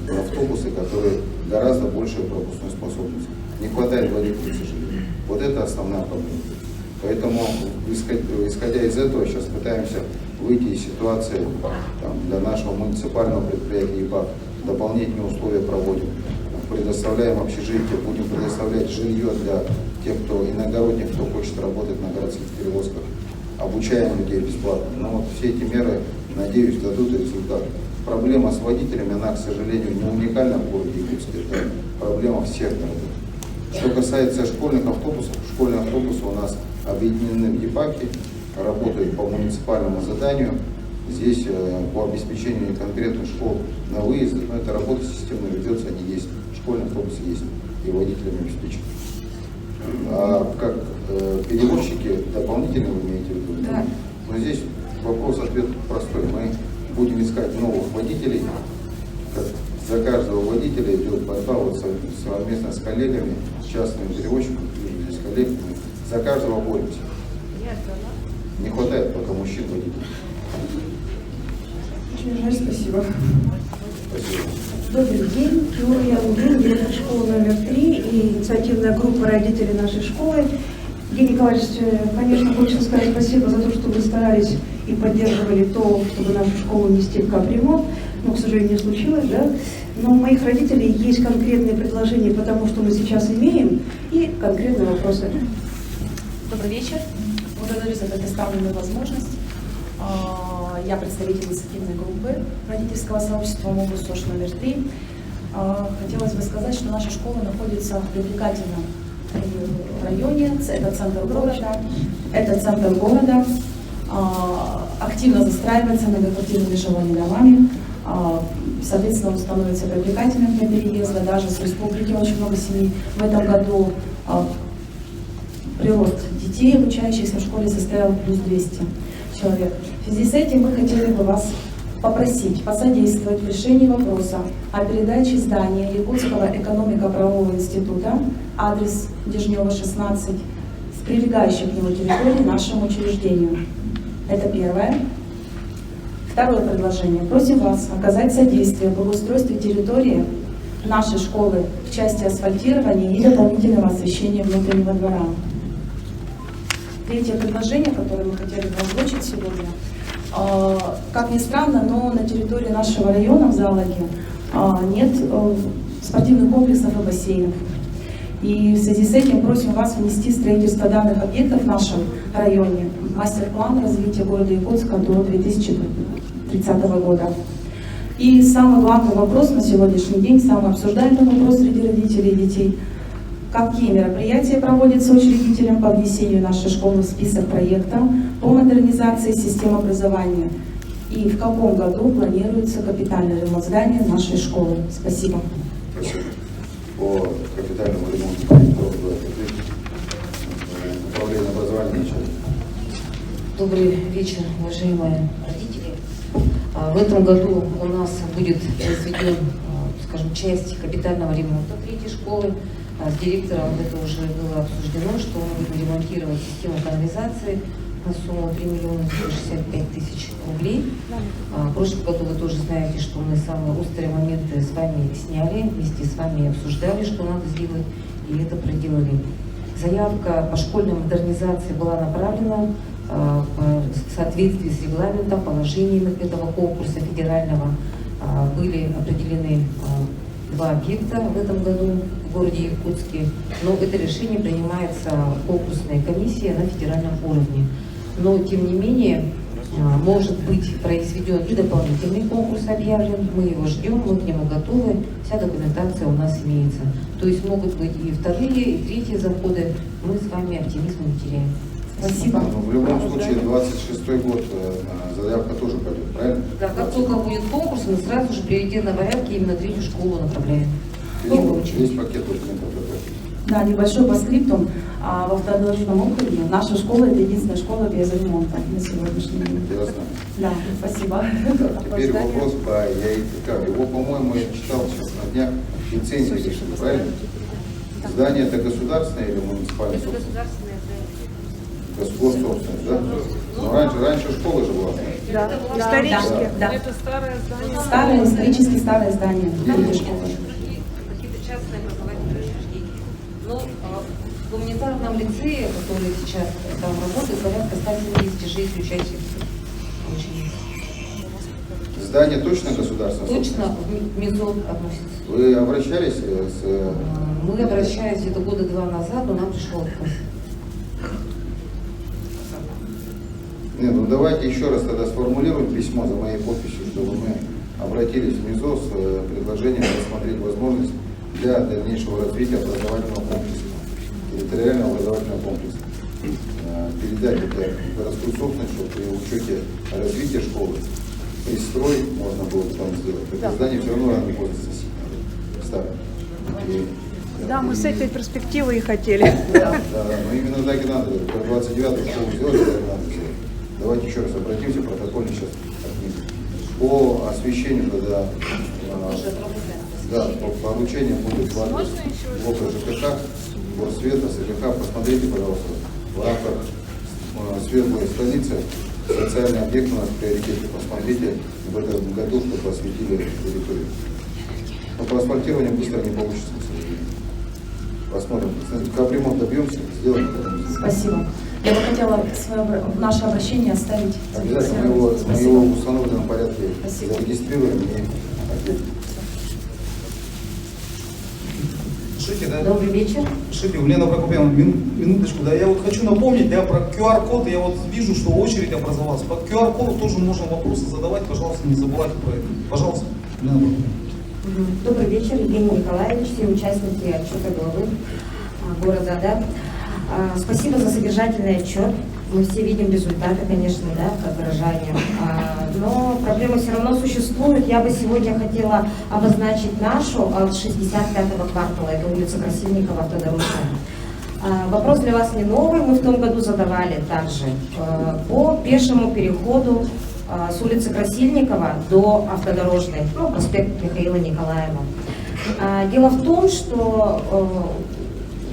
автобусы, которые гораздо большей пропускной способности. Не хватает водителей, к сожалению. Вот это основная проблема. Поэтому, исходя из этого, сейчас пытаемся выйти из ситуации для нашего муниципального предприятия ИБАК. Дополнительные условия проводим. Предоставляем общежитие, будем предоставлять жилье для тех, кто иногородних, кто хочет работать на городских перевозках. Обучаем людей бесплатно. Но вот все эти меры, надеюсь, дадут результат. Проблема с водителями, она, к сожалению, не уникальна в городе Якутске, это проблема всех городов. Что касается школьных автобусов, школьные автобусы у нас объединены в ЕПАКе, работают по муниципальному заданию. Здесь по обеспечению конкретных школ на выезд, но эта работа системно ведется, они есть, школьные автобусы есть. и водителями обеспечения. А как перевозчики дополнительно вы имеете в виду? Да. Но здесь вопрос-ответ простой. Мы будем искать новых водителей. За каждого водителя идет борьба вот совместно с коллегами, частными перевозчиками, здесь коллегами. За каждого боремся. Не хватает пока мужчин водителей. Очень жаль, спасибо. Спасибо. Добрый день, Юлия Лугин, директор школы номер 3 и инициативная группа родителей нашей школы. Евгений Николаевич, конечно, хочется сказать спасибо за то, что вы старались и поддерживали то, чтобы нашу школу нести в капремонт, но, к сожалению, не случилось, да? Но у моих родителей есть конкретные предложения по тому, что мы сейчас имеем, и конкретные вопросы. Добрый вечер. Благодарю за предоставленную возможность. Я представитель инициативной группы родительского сообщества МОБУ СОЖ номер 3. Хотелось бы сказать, что наша школа находится в привлекательном районе. Это центр города. Активно застраивается многоквартирными жилыми домами. Соответственно, он становится привлекательным для переезда. Даже с республики очень много семей. В этом году прирост детей, обучающихся в школе, составил плюс 200 человек. В связи с этим мы хотели бы вас попросить посодействовать в решении вопроса о передаче здания Якутского экономико-правового института, адрес Дежнева, 16, с прилегающей к нему территории нашему учреждению. Это первое. Второе предложение. Просим вас оказать содействие в благоустройстве территории нашей школы в части асфальтирования и дополнительного освещения внутреннего двора. Третье предложение, которое мы хотели бы озвучить сегодня. Как ни странно, но на территории нашего района в Залаге нет спортивных комплексов и бассейнов. И в связи с этим просим вас внести строительство данных объектов в нашем районе в мастер-план развития города Якутска до 2030 года. И самый главный вопрос на сегодняшний день, самый обсуждаемый вопрос среди родителей и детей: какие мероприятия проводятся учредителем по внесению нашей школы в список проекта по модернизации системы образования? И в каком году планируется капитальный ремонт здания нашей школы? Спасибо. Спасибо. По капитальному ремонту управление образованием начали. Добрый вечер, уважаемые родители. В этом году у нас будет произведен, скажем, часть капитального ремонта третьей школы. С директором это уже было обсуждено, что мы будем ремонтировать систему канализации на сумму 3 165 000 рублей. В прошлом году вы тоже знаете, что мы самые острые моменты с вами сняли, вместе с вами обсуждали, что надо сделать, и это проделали. Заявка по школьной модернизации была направлена в соответствии с регламентом, положениями этого конкурса федерального. Были определены 2 объекта в этом году в городе Якутске, но это решение принимается конкурсной комиссией на федеральном уровне. Но, тем не менее, может быть произведен и дополнительный конкурс объявлен, мы его ждем, мы к нему готовы, вся документация у нас имеется. То есть могут быть и вторые, и третьи заходы, мы с вами оптимизм не теряем. Спасибо. Но в любом случае, 26-й год заявка тоже пойдет, правильно? Да, как только будет конкурс, мы сразу же в приоритетном порядке именно третью школу направляем. Есть пакет документов. Да, небольшой постскриптум. Во Втородолжном округе наша школа — это единственная школа без ремонта на сегодняшний день. Ясно. Да, спасибо. Так, теперь вопрос по ЯИТК. Его, по-моему, я читал сейчас на днях, лицензии решили, правильно? Здание это государственное или муниципальное? Это государственное. Государственное, да? Но раньше школа же была. Да, Исторически. Да. Это старое здание. Старое, исторически старое здание. Третьей школы. Какие-то частные образовательные учреждения. Но в гуманитарном лицее, который сейчас там работает, порядка 176 учащихся. Здание точно государственное? Точно в МИЗО относится. Вы обращались с... Мы обращались где-то года 2 назад, но нам пришло отказ. Нет, ну давайте еще раз тогда сформулируем письмо за моей подписью, чтобы мы обратились в МИЗО с предложением рассмотреть возможность для дальнейшего развития образовательного комплекса, территориального образовательного комплекса. Передать это в городскую собственность, чтобы при учете развития школы пристрой можно было там сделать. Это здание все равно не пользуется старым. И Да, мы с этой перспективой и хотели. Да, но именно так и надо. Про 29-ю школу сделали, так и надо сделать. Давайте еще раз обратимся, протокольно сейчас отметим. По освещению, когда по поручению будет вопрос блока ЖКХ, горсвета, СЖК, посмотрите, пожалуйста, в рамках светлой столицы социальный объект у нас в приоритете. Посмотрите в этом году, чтобы осветили территорию. Но по асфальтированию быстро не получится, к сожалению. Посмотрим. Капремонт добьемся, сделаем. Спасибо. Я бы хотела наше обращение оставить. Обязательно мы его в установленном порядке зарегистрируем и ответим. Шите, да? Добрый вечер. Шите, Лена Прокопьевна, минуточку, да, я вот хочу напомнить, да, про QR-код, я вот вижу, что очередь образовалась. По QR-коду тоже можно вопросы задавать, пожалуйста, не забывайте про это. Пожалуйста, Лена Прокопьевна. Добрый вечер, Евгений Николаевич, все участники отчета главы города. Да. Спасибо за содержательный отчет. Мы все видим результаты, конечно, да, как горожане. Но проблемы все равно существуют. Я бы сегодня хотела обозначить нашу от 65-го квартала. Это улица Красильникова, автодорожная. Вопрос для вас не новый. Мы в том году задавали также по пешему переходу с улицы Красильникова до автодорожной, проспект Михаила Николаева. Дело в том, что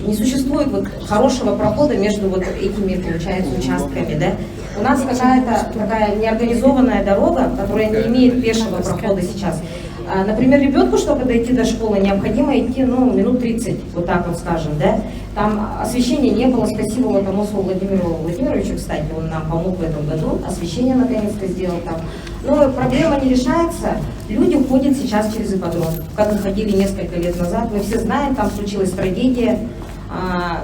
не существует хорошего прохода между этими, получается, участками. Да? У нас какая-то такая неорганизованная дорога, которая не имеет пешего прохода сейчас. Например, ребенку, чтобы дойти до школы, необходимо идти минут 30, вот так вот скажем. Да? Там освещения не было, спасибо Лотомосову Владимиру Владимировичу, кстати, он нам помог в этом году, освещение наконец-то сделал там. Но проблема не решается, люди ходят сейчас через ипподром, как и ходили несколько лет назад, мы все знаем, там случилась трагедия.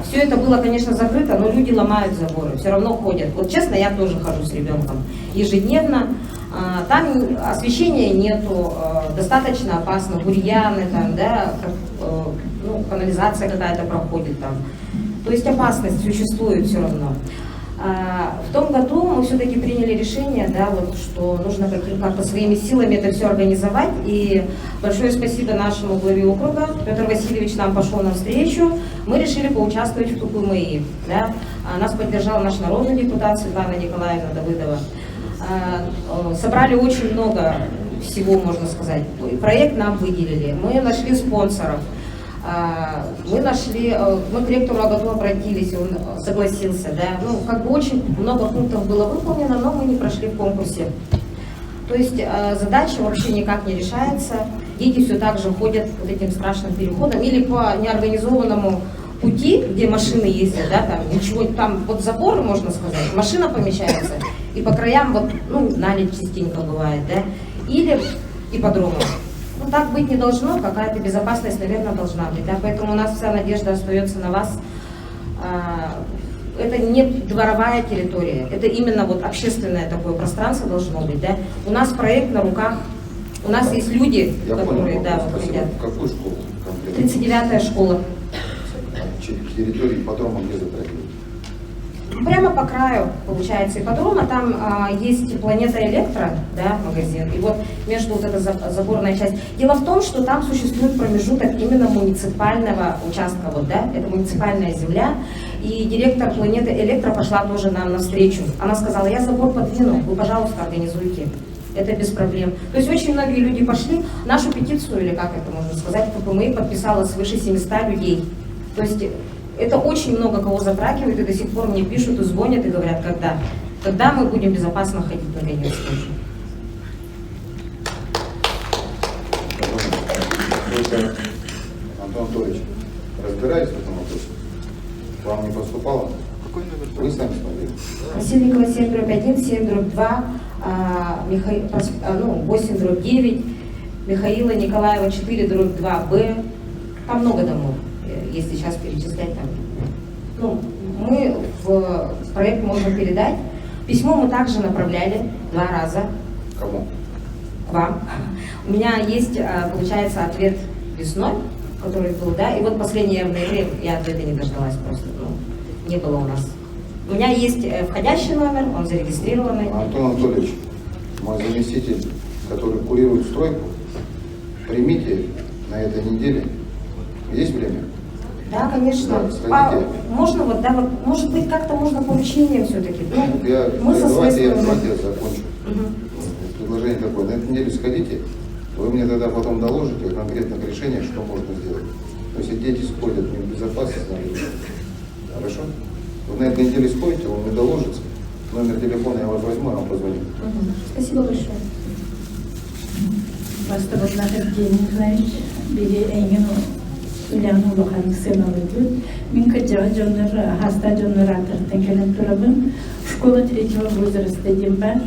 Все это было, конечно, закрыто, но люди ломают заборы, все равно ходят. Вот честно, я тоже хожу с ребенком ежедневно. Там освещения нету, достаточно опасно, бурьяны, там, да, канализация какая-то проходит там. То есть опасность существует все равно. В том году мы все-таки приняли решение, да, что нужно как-то своими силами это все организовать. И большое спасибо нашему главе округа. Петр Васильевич нам пошел навстречу. Мы решили поучаствовать в ТУКУМИ. Да. Нас поддержал наш народный депутат Светлана Николаевна Давыдова. Собрали очень много всего, можно сказать. Проект нам выделили. Мы нашли спонсоров. Мы к ректору Агату обратились, он согласился, да. Очень много пунктов было выполнено, но мы не прошли в конкурсе. То есть задача вообще никак не решается. Дети все так же ходят вот этим страшным переходом или по неорганизованному пути, где машины ездят, да, там ничего, там заборы, можно сказать, машина помещается, и по краям наледь частенько бывает, да, или ипподромы. Так быть не должно, какая-то безопасность, наверное, должна быть. Да? Поэтому у нас вся надежда остается на вас. Это не дворовая территория, это именно общественное такое пространство должно быть. Да? У нас проект на руках, у нас есть люди, которые хотят. Какую школу конкретно? 39-я школа. Территория ипподрома где затрагивает? Прямо по краю, получается, ипподрома, там есть Планета Электро, да, магазин, и вот между эта заборная часть. Дело в том, что там существует промежуток именно муниципального участка, это муниципальная земля, и директор Планеты Электро пошла тоже нам навстречу. Она сказала, я забор подвину, вы, пожалуйста, организуйте. Это без проблем. То есть очень многие люди пошли, нашу петицию, или как это можно сказать, КПМИ подписала свыше 700 людей. То есть это очень много кого затрагивает, и до сих пор мне пишут и звонят, и говорят, когда мы будем безопасно ходить наконец тоже. Антон Анатольевич, разбирались в этом вопросе? Вам не поступало? Вы сами смотрели? Красильникова 7/1, 7/2, 8/9, Михаила Николаева 4/2Б. Там много домов, если сейчас перечислять там. Мы в проект можем передать. Письмо мы также направляли 2 раза. Кому? К вам. У меня есть, получается, ответ весной, который был, да, и вот последний в ноябре я ответа не дождалась просто, не было у нас. У меня есть входящий номер, он зарегистрированный. Антон Анатольевич, мой заместитель, который курирует стройку, примите на этой неделе. Есть время? Да, конечно. Да, сходите. Можно вот, да, вот, может быть, как-то можно поручение все-таки. Ну, мы со своей Давайте я стороны. закончу. Мгм. Предложение такое. На этой неделе сходите, вы мне тогда потом доложите конкретных решений, что можно сделать. То есть, если дети сходят не в безопасность, хорошо? Вы на этой неделе сходите, он мне доложится. Номер телефона я вас возьму, я вам позвоню. Мгм. Спасибо большое. Min kaçağı canları, hasta canları atırtan gelen turabın, şkola trecima возраста дембар,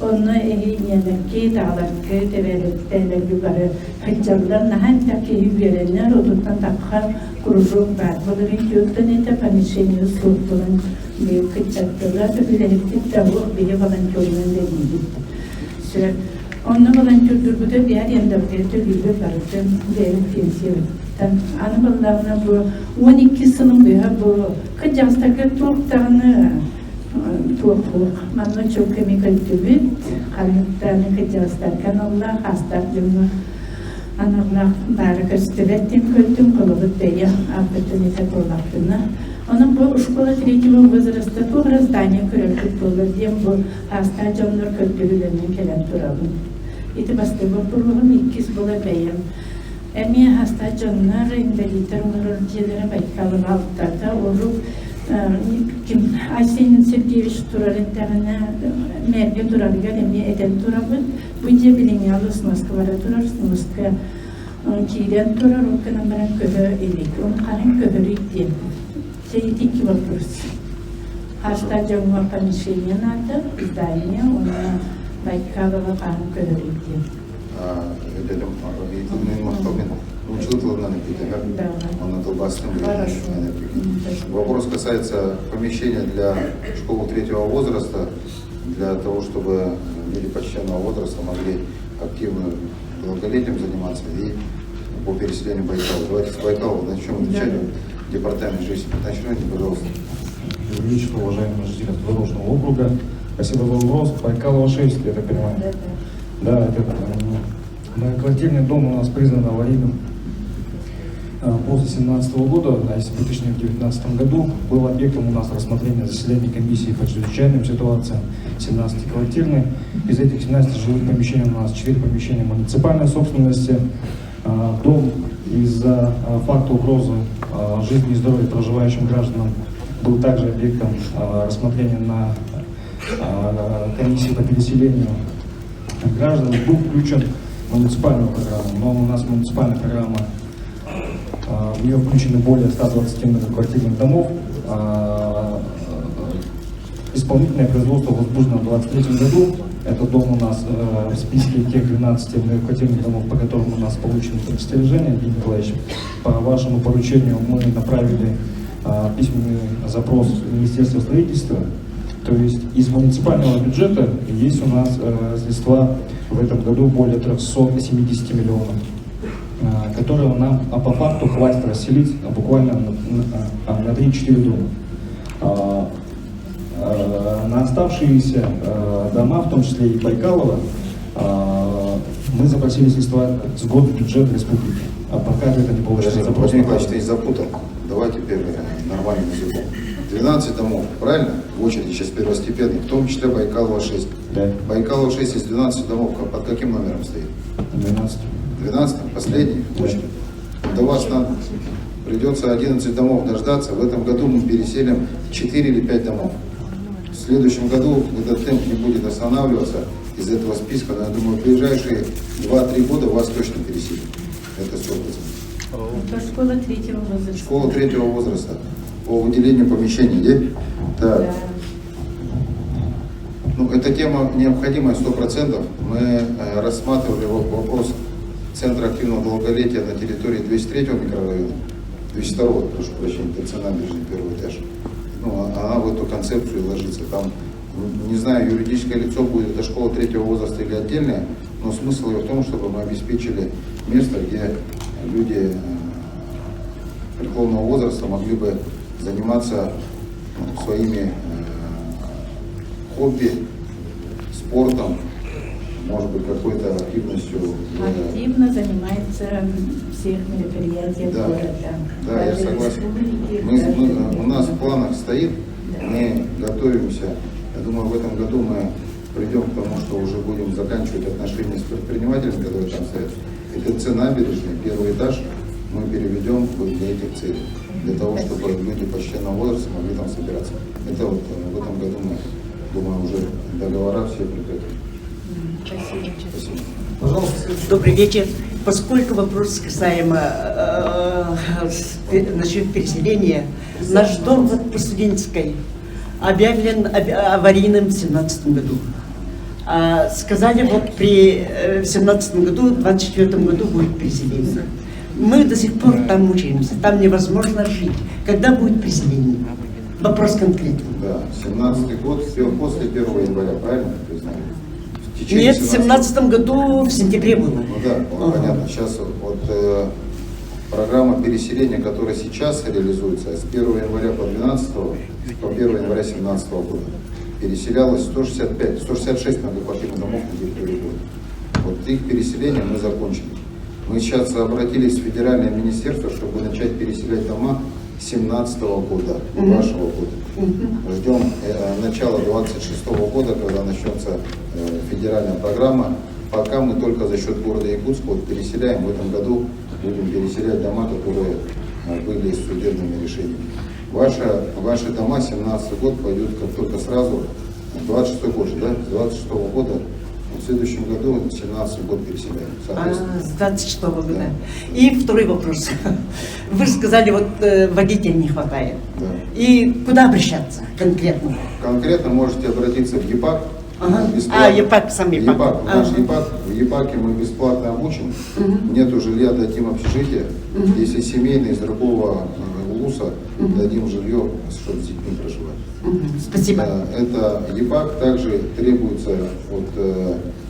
onu ehiyenemki, dağlarki, teverekteler yukarı hıccarlar, nahan takıyı verenler, oduktan takkar kuruluk var. Bunların yoktan ete panişeniyor, soğuktuğun büyük kıçaktılar, bilerektik tavuk, bir volontörmen denildi. Onu volontördur bu da bir yer yandavdırdı, bir barıtın, derin pensiyon. Anı ballarına bu 12 sınıf bu kıcastaki tuğtağını tuğuk. Bana çok kemikal tübüt. Kalıptağını kıcastarken Allah hastalığımı anırlar barı gösterettim, kötüm kılıbıt diye opportunite kolaklarına. Onun bu şkola tretьего возраста bu раздание körüklük bulur diye bu hasta canlar kötülüğünden gelen turabın. İti bastı bu programı ikiz bulabeyim. Emi hasta canlar invalidler onların ülkelere Baykal'ın altında olup Aysen Sergeyevich Tural'ın merge Tural'ga emi eden turabı bu diye bilinyalı Moskva'da turar, Moskva Kiyden turar, o kanambaran köhü ilik, onun karın köhürü iddiyen. Şeydi iki вопрос. Hasta canlar panişeniyen adı, zdание, ona Baykal'ın karın köhürü iddiyen. Научил он на Толбасском. Вопрос касается помещения для школы третьего возраста, для того, чтобы люди почтенного возраста могли активно долголетием заниматься и по переселению Байкала. Давайте с Байкала начнем отвечать. Департамент жизни. Начните, пожалуйста. Величество, уважаемые жители Дворожного округа. Спасибо за вопрос. Байкалова 6, я так понимаю. Да, это многоквартирный дом у нас признан аварийным после 2017 года, а если быть точнее в 2019 году, был объектом у нас рассмотрения заседания комиссии по чрезвычайным ситуациям 17-квартирный. Из этих 17 жилых помещений у нас 4 помещения муниципальной собственности. Дом из-за факта угрозы жизни и здоровья проживающим гражданам был также объектом рассмотрения на комиссии по переселению граждан, был включен в муниципальную программу, но у нас муниципальная программа, в нее включены более 120 многоквартирных домов. Исполнительное производство возбуждено в 2023 году. Этот дом у нас в списке тех 12 многоквартирных домов, по которым у нас получено предостережение. Евгений Николаевич, по вашему поручению мы направили письменный запрос в Министерство строительства. То есть из муниципального бюджета есть у нас средства в этом году более 370 миллионов, которые нам по факту хватит расселить буквально на 3-4 дома. На оставшиеся дома, в том числе и Байкалова, мы запросили средства с госбюджета республики. А пока это не получилось. Владимир Николаевич, ты запутал. Давай теперь нормальным языком. 12 домов, правильно? В очереди сейчас первостепенных, в том числе Байкалова 6. Да. Байкалова 6 из 12 домов под каким номером стоит? 12. 12, последний в очереди. До вас придется 11 домов дождаться. В этом году мы переселим 4 или 5 домов. В следующем году этот темп не будет останавливаться из этого списка, но я думаю, в ближайшие 2-3 года вас точно переселим. Это 100%. Это школа третьего возраста. Школа третьего возраста. По выделению помещений, да? Так. Да. Ну, эта тема необходимая 100%. Мы рассматривали вопрос Центра активного долголетия на территории 203-го микрорайона, 202-го, прошу прощения, ТЦ набережный, первый этаж. Ну, она в эту концепцию ложится. Там, не знаю, юридическое лицо будет это школа третьего возраста или отдельная, но смысл ее в том, чтобы мы обеспечили место, где люди преклонного возраста могли бы заниматься своими хобби, спортом, может быть, какой-то активностью. Активно занимается всех мероприятиях Да. города. Да, я Даже согласен. республики, У нас в планах стоит, мы готовимся. Я думаю, в этом году мы придем к тому, что уже будем заканчивать отношения с предпринимателями, которые там стоят. И ТЦ набережной, первый этаж, мы переведем для этих целей, для того, чтобы люди почтенного возраста могли там собираться. Это вот в этом году мы, думаю, уже договора все прекратим. Спасибо. Пожалуйста. Добрый вечер. Поскольку вопрос касаемо насчет переселения, наш дом вот по Студенческой объявлен аварийным в 2017 году. Сказали, вот в 2017 году, в 2024 году будет переселение. Мы до сих пор там мучаемся, там невозможно жить. Когда будет переселение? Вопрос конкретный. Да, 17-й год, после 1 января, правильно? Ты знаешь? Нет, в 2017 году в сентябре было. Ну да, понятно. Сейчас вот программа переселения, которая сейчас реализуется, с 1 января по 12 по 1 января 2017 года переселялось 166 многоквартирных домов на территории города. Вот их переселение мы закончили. Мы сейчас обратились в федеральное министерство, чтобы начать переселять дома с 2017 года, вашего года. Ждем начала 2026 года, когда начнется федеральная программа. Пока мы только за счет города Якутска вот переселяем. В этом году будем переселять дома, которые были с судебными решениями. Ваши дома 17 год пойдут как только сразу, 26 год, да? С 26 года, в следующем году 17 год переселяем. С 26 года. Да. И второй вопрос. Вы сказали, вот водителей не хватает. Да. И куда обращаться конкретно? Конкретно можете обратиться в ЕПАК. ЕПАК, сам ЕПАК. Наш ЕПАК. В ЕПАКе мы бесплатно обучим. Нету жилья, дадим общежитие. Если семейный из другого УЛУСа, дадим жилье, чтобы с детьми проживать. Спасибо. Это ЕПАК. Также требуется от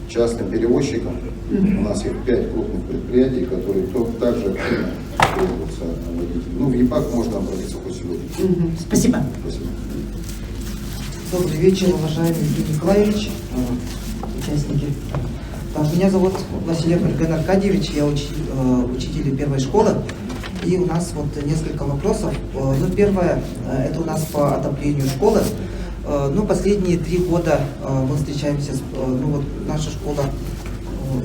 частным перевозчикам. У нас их 5 крупных предприятий, которые также активно требуются водителей. Ну, в ЕПАК можно обратиться хоть сегодня. Спасибо. Спасибо. Добрый вечер, уважаемый Евгений Николаевич, участники. Меня зовут Василев Ольга Аркадьевич, я учитель первой школы. И у нас вот несколько вопросов. Ну, первое, это у нас по отоплению школы. Ну, последние 3 года мы встречаемся, наша школа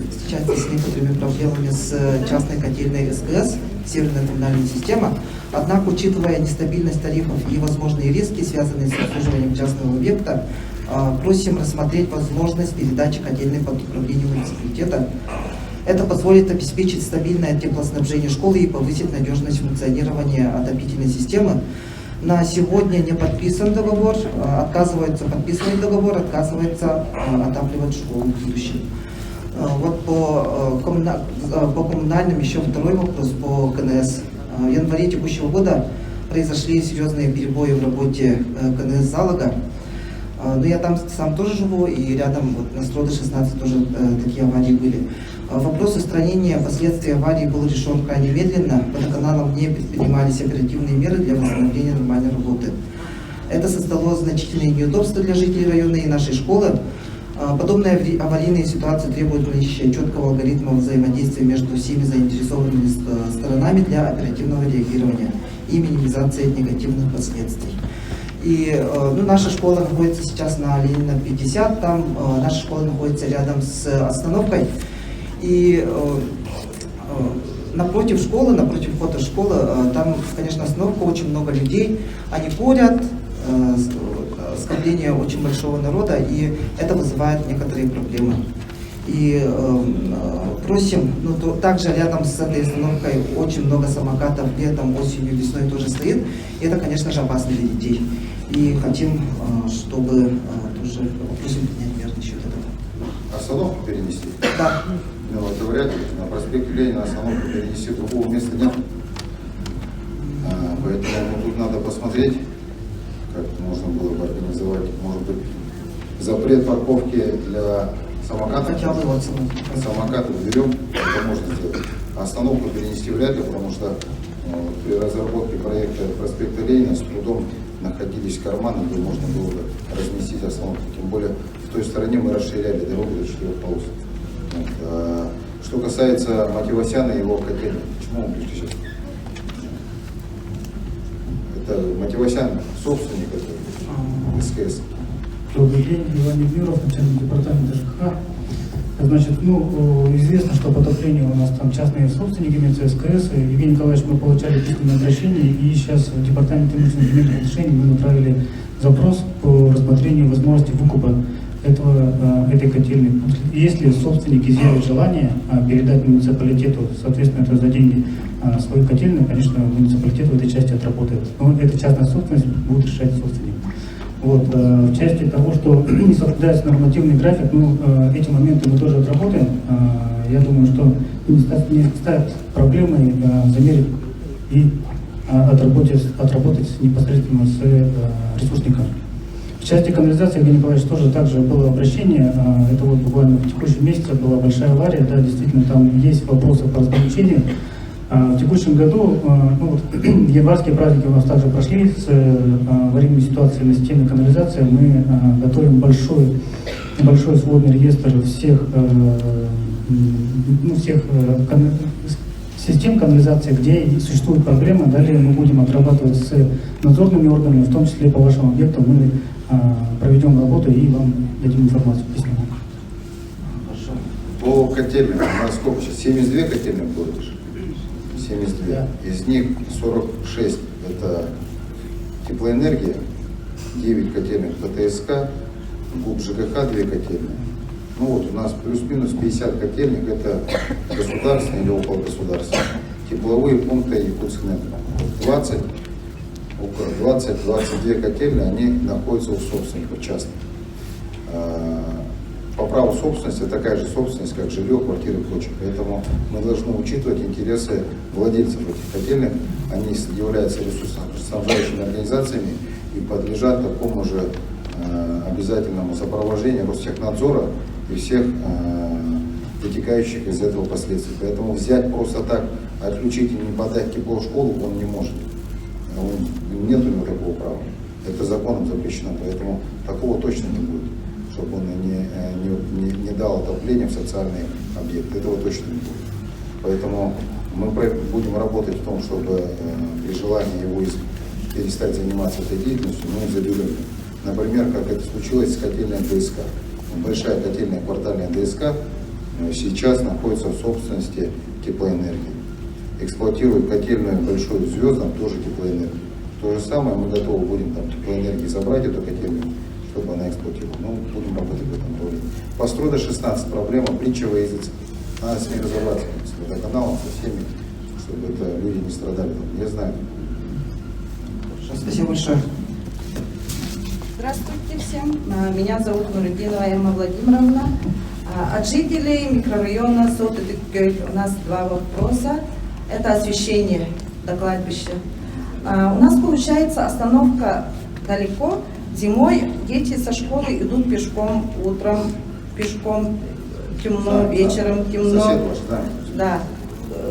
встречается с некоторыми проблемами с частной котельной СКС, Северная коммунальная система. Однако, учитывая нестабильность тарифов и возможные риски, связанные с обслуживанием частного объекта, просим рассмотреть возможность передачи котельной под управление муниципалитета. Это позволит обеспечить стабильное теплоснабжение школы и повысить надежность функционирования отопительной системы. На сегодня не подписан договор, отказывается подписывать договор, отказывается отапливать школу в будущем. Вот по коммунальным еще второй вопрос по КНС. В январе текущего года произошли серьезные перебои в работе КНС Залога. Но я там сам тоже живу, и рядом вот, на Строды 16 тоже такие аварии были. Вопрос устранения последствий аварии был решен крайне медленно. Водоканалом не предпринимались оперативные меры для восстановления нормальной работы. Это создало значительные неудобства для жителей района и нашей школы. Подобные аварийные ситуации требуют наличия четкого алгоритма взаимодействия между всеми заинтересованными сторонами для оперативного реагирования и минимизации негативных последствий. И наша школа находится сейчас на Ленина 50, там наша школа находится рядом с остановкой. И напротив школы, напротив входа школы, там, конечно, остановка, очень много людей, они курят, скопление очень большого народа, и это вызывает некоторые проблемы. И просим, также рядом с этой остановкой очень много самокатов, летом, осенью, весной тоже стоит, и это, конечно же, опасно для детей. И хотим, чтобы тоже просим принять меры насчет этого. Остановку перенести? Да. Ну, это вряд ли. На проспекте Ленина остановку перенести, другого места нет. Поэтому тут надо посмотреть, как можно было бы организовать, может быть, запрет парковки для самокатов. Хотя бы вот самокаты берем, это можно сделать. А остановку перенести вряд ли, потому что при разработке проекта проспекта Ленина с трудом находились карманы, где можно было бы разместить остановку. Тем более в той стороне мы расширяли дорогу до 4 полос. Вот. Что касается Мативасяна и его котельни, почему мы пришли сейчас? Это Мативасян, собственник этого СКС. Добрый день, Иван Евмиров, начальник департамента ЖКХ. Значит, известно, что потопление у нас там частные собственники, имеются СКС. Евгений Николаевич, мы получали письменное обращение, и сейчас в департаменте имущественных отношений мы направили запрос по рассмотрению возможности выкупа этой котельной. Если собственник изъявит желание передать муниципалитету, соответственно, это за деньги, свою котельную, конечно, муниципалитет в этой части отработает. Но эта частная собственность будет решать собственник. Вот, в части того, что не соблюдается нормативный график, эти моменты мы тоже отработаем. Я думаю, что не ставит проблемой замерить и отработать непосредственно с ресурсником. В части канализации, Евгений Николаевич, тоже также было обращение. Это вот буквально в текущем месяце была большая авария. Да, действительно, там есть вопросы по разграничению. В текущем году, январские праздники у нас также прошли с аварийной ситуацией на системе канализации. Мы готовим большой сводный реестр всех систем канализации, где существуют проблемы. Далее мы будем отрабатывать с надзорными органами, в том числе по вашим объектам. Мы проведем работу и вам дадим информацию письменно. По котельным, у нас сколько сейчас? 72 котельные в городе? 72. Да. Из них 46 это теплоэнергия, 9 котельных ПТСК, ГУП ЖКХ 2 котельные. У нас плюс-минус 50 котельных, это государственные или около государственные. Тепловые пункты Якутскэнерго. 20-22 котельные, они находятся у собственников частных. По праву собственности такая же собственность, как жилье, квартиры и прочее. Поэтому мы должны учитывать интересы владельцев этих котельных. Они являются ресурсоснабжающими организациями и подлежат такому же обязательному сопровождению Ростехнадзора и всех вытекающих из этого последствий. Поэтому взять просто так, отключить и не подать тепло в школу он не может. Нет у него такого права. Это законом запрещено, поэтому такого точно не будет, чтобы он не дал отопление в социальный объект. Этого точно не будет. Поэтому мы будем работать в том, чтобы при желании его перестать заниматься этой деятельностью, мы заберем. Например, как это случилось с котельной ДСК. Большая котельная квартальная ДСК сейчас находится в собственности теплоэнергии. Эксплуатирует котельную большую в Звездном, тоже теплоэнергию. То же самое мы готовы будем там теплоэнергии забрать эту котельную, чтобы она эксплуатировала. Будем работать в этом направлении. По Строда 16 проблема, притча во языце. Надо с ней разобраться, с водоканалом, со всеми, чтобы это люди не страдали. Я знаю. Спасибо большое. Здравствуйте всем. Меня зовут Нуридинова Эмма Владимировна. От жителей микрорайона Сотыдыкгölь у нас два вопроса. Это освещение до кладбища. У нас получается остановка далеко. Зимой дети со школы идут пешком, утром пешком, темно, вечером темно. Да.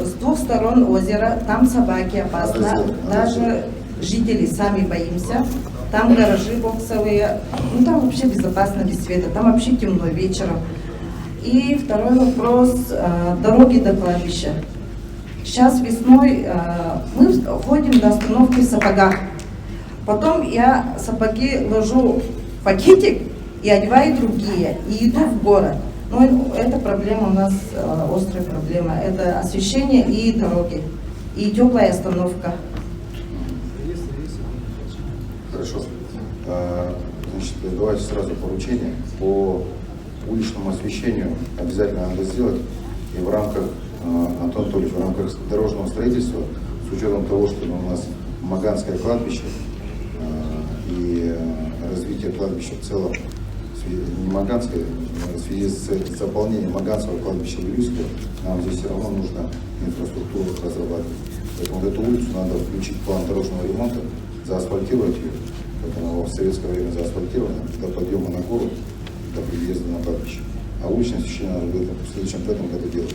С двух сторон озера, там собаки опасно. Даже жители сами боимся. Там гаражи боксовые. Там вообще безопасно без света. Там вообще темно вечером. И второй вопрос. Дороги до кладбища. Сейчас весной мы ходим до остановки в сапогах. Потом я сапоги ложу в пакетик и одеваю другие. И иду в город. Это проблема у нас, острая проблема. Это освещение и дороги. И теплая остановка. Хорошо. Значит, давайте сразу поручение по уличному освещению обязательно надо сделать. И в рамках, Антон Анатольевич, в рамках дорожного строительства, с учетом того, что у нас Маганское кладбище и развитие кладбища в целом, не Маганское, в связи с заполнением Маганского кладбища Вилюйского, нам здесь все равно нужно инфраструктуру разрабатывать. Поэтому вот эту улицу надо включить в план дорожного ремонта, заасфальтировать ее, как она в советское время заасфальтирована, до подъема на гору, до приезда на кладбище. А уличное освещение надо будет в следующем в этом году делать.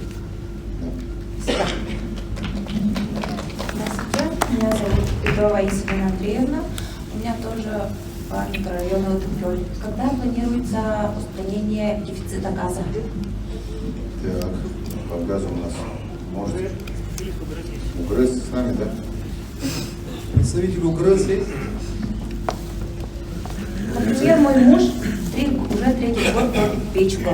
Да. Здравствуйте, меня зовут Петрова Екатерина Андреевна. У меня тоже по микрорайону Латынкёль. Когда планируется устранение дефицита газа? Так, по газу у нас может УГРЭС с нами, да? Представитель УГРЭС есть? Например, мой муж уже третий год платит печку.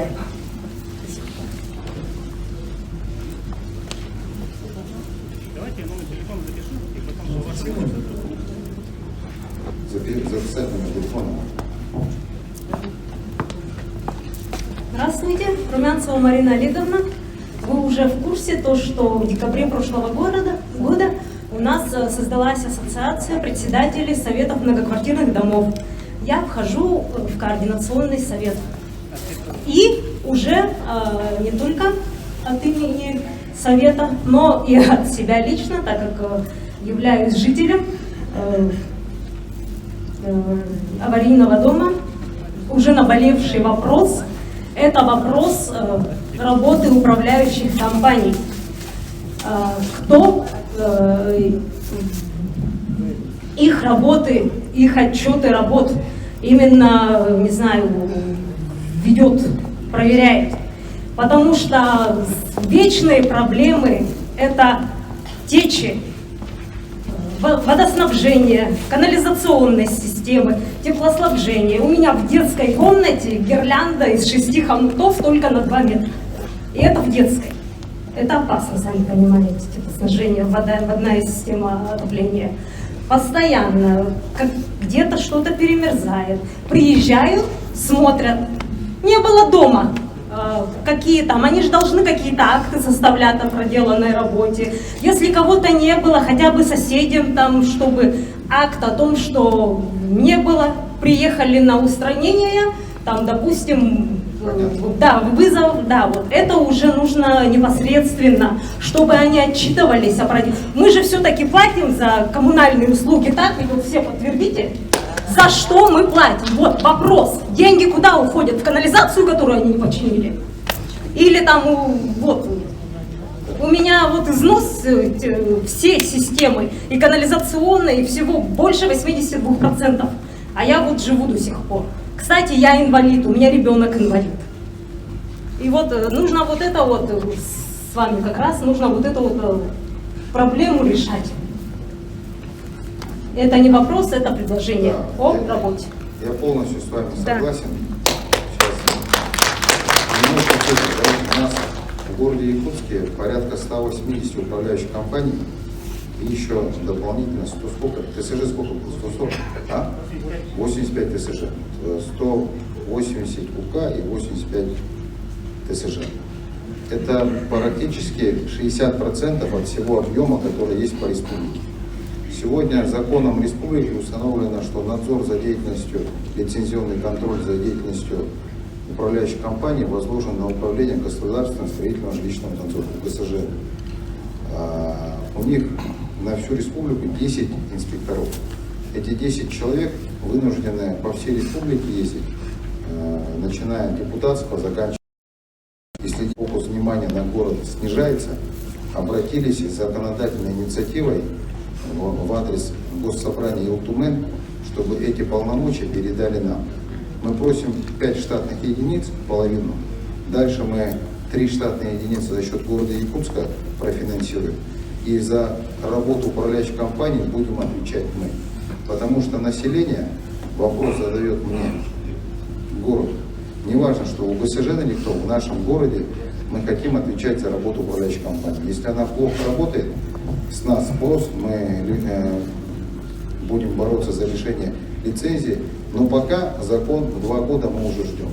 Записать номер телефона. Здравствуйте, Румянцева Марина Олеговна. Вы уже в курсе, то, что в декабре прошлого года у нас создалась ассоциация председателей советов многоквартирных домов. Я вхожу в координационный совет. И уже не только от имени совета, но и от себя лично, так как являюсь жителем аварийного дома, уже наболевший вопрос, это вопрос работы управляющих компаний. Кто их работы, их отчеты работ именно, не знаю, ведет, проверяет. Потому что вечные проблемы – это течи, водоснабжение, канализационной системы, теплоснабжение. У меня в детской комнате гирлянда из 6 хомутов только на 2 метра. И это в детской. Это опасно, сами понимаете, теплоснабжение, водная система отопления. Постоянно где-то что-то перемерзает. Приезжают, смотрят. Не было дома. Какие там, они же должны какие-то акты составлять о проделанной работе. Если кого-то не было, хотя бы соседям там, чтобы акт о том, что не было, приехали на устранение, там, допустим, да, вызов, да, вот это уже нужно непосредственно, чтобы они отчитывались о проделе. Мы же все-таки платим за коммунальные услуги, так, ведь вот все подтвердите. За что мы платим? Вот вопрос. Деньги куда уходят? В канализацию, которую они не починили? Или там, вот, у меня вот износ всей системы, и канализационной, и всего больше 82%. А я вот живу до сих пор. Кстати, я инвалид, у меня ребенок инвалид. И вот нужно вот это вот, с вами как раз, нужно вот эту вот проблему решать. Это не вопрос, это предложение о работе. Я полностью с вами согласен. Сейчас немножко позже. У нас в городе Якутске порядка 180 управляющих компаний и еще дополнительно 100 сколько? ТСЖ сколько было? 140? А? 85 ТСЖ. 180 УК и 85 ТСЖ. Это практически 60% от всего объема, который есть по республике. Сегодня законом республики установлено, что надзор за деятельностью, лицензионный контроль за деятельностью управляющих компаний возложен на управление государственного строительного жилищного надзора, ГСЖ. У них на всю республику 10 инспекторов. Эти 10 человек вынуждены по всей республике ездить, начиная от депутатского, заканчивая. Если фокус внимания на город снижается, обратились с законодательной инициативой в адрес Госсобрания Елтумен, чтобы эти полномочия передали нам. Мы просим 5 штатных единиц, половину. Дальше мы 3 штатные единицы за счет города Якутска профинансируем. И за работу управляющих компаний будем отвечать мы. Потому что население вопрос задает мне, город. Не важно, что у ГСЖ или в нашем городе мы хотим отвечать за работу управляющих компаний. Если она плохо работает, с нас спрос, мы будем бороться за решение лицензии, но пока закон 2 года мы уже ждем.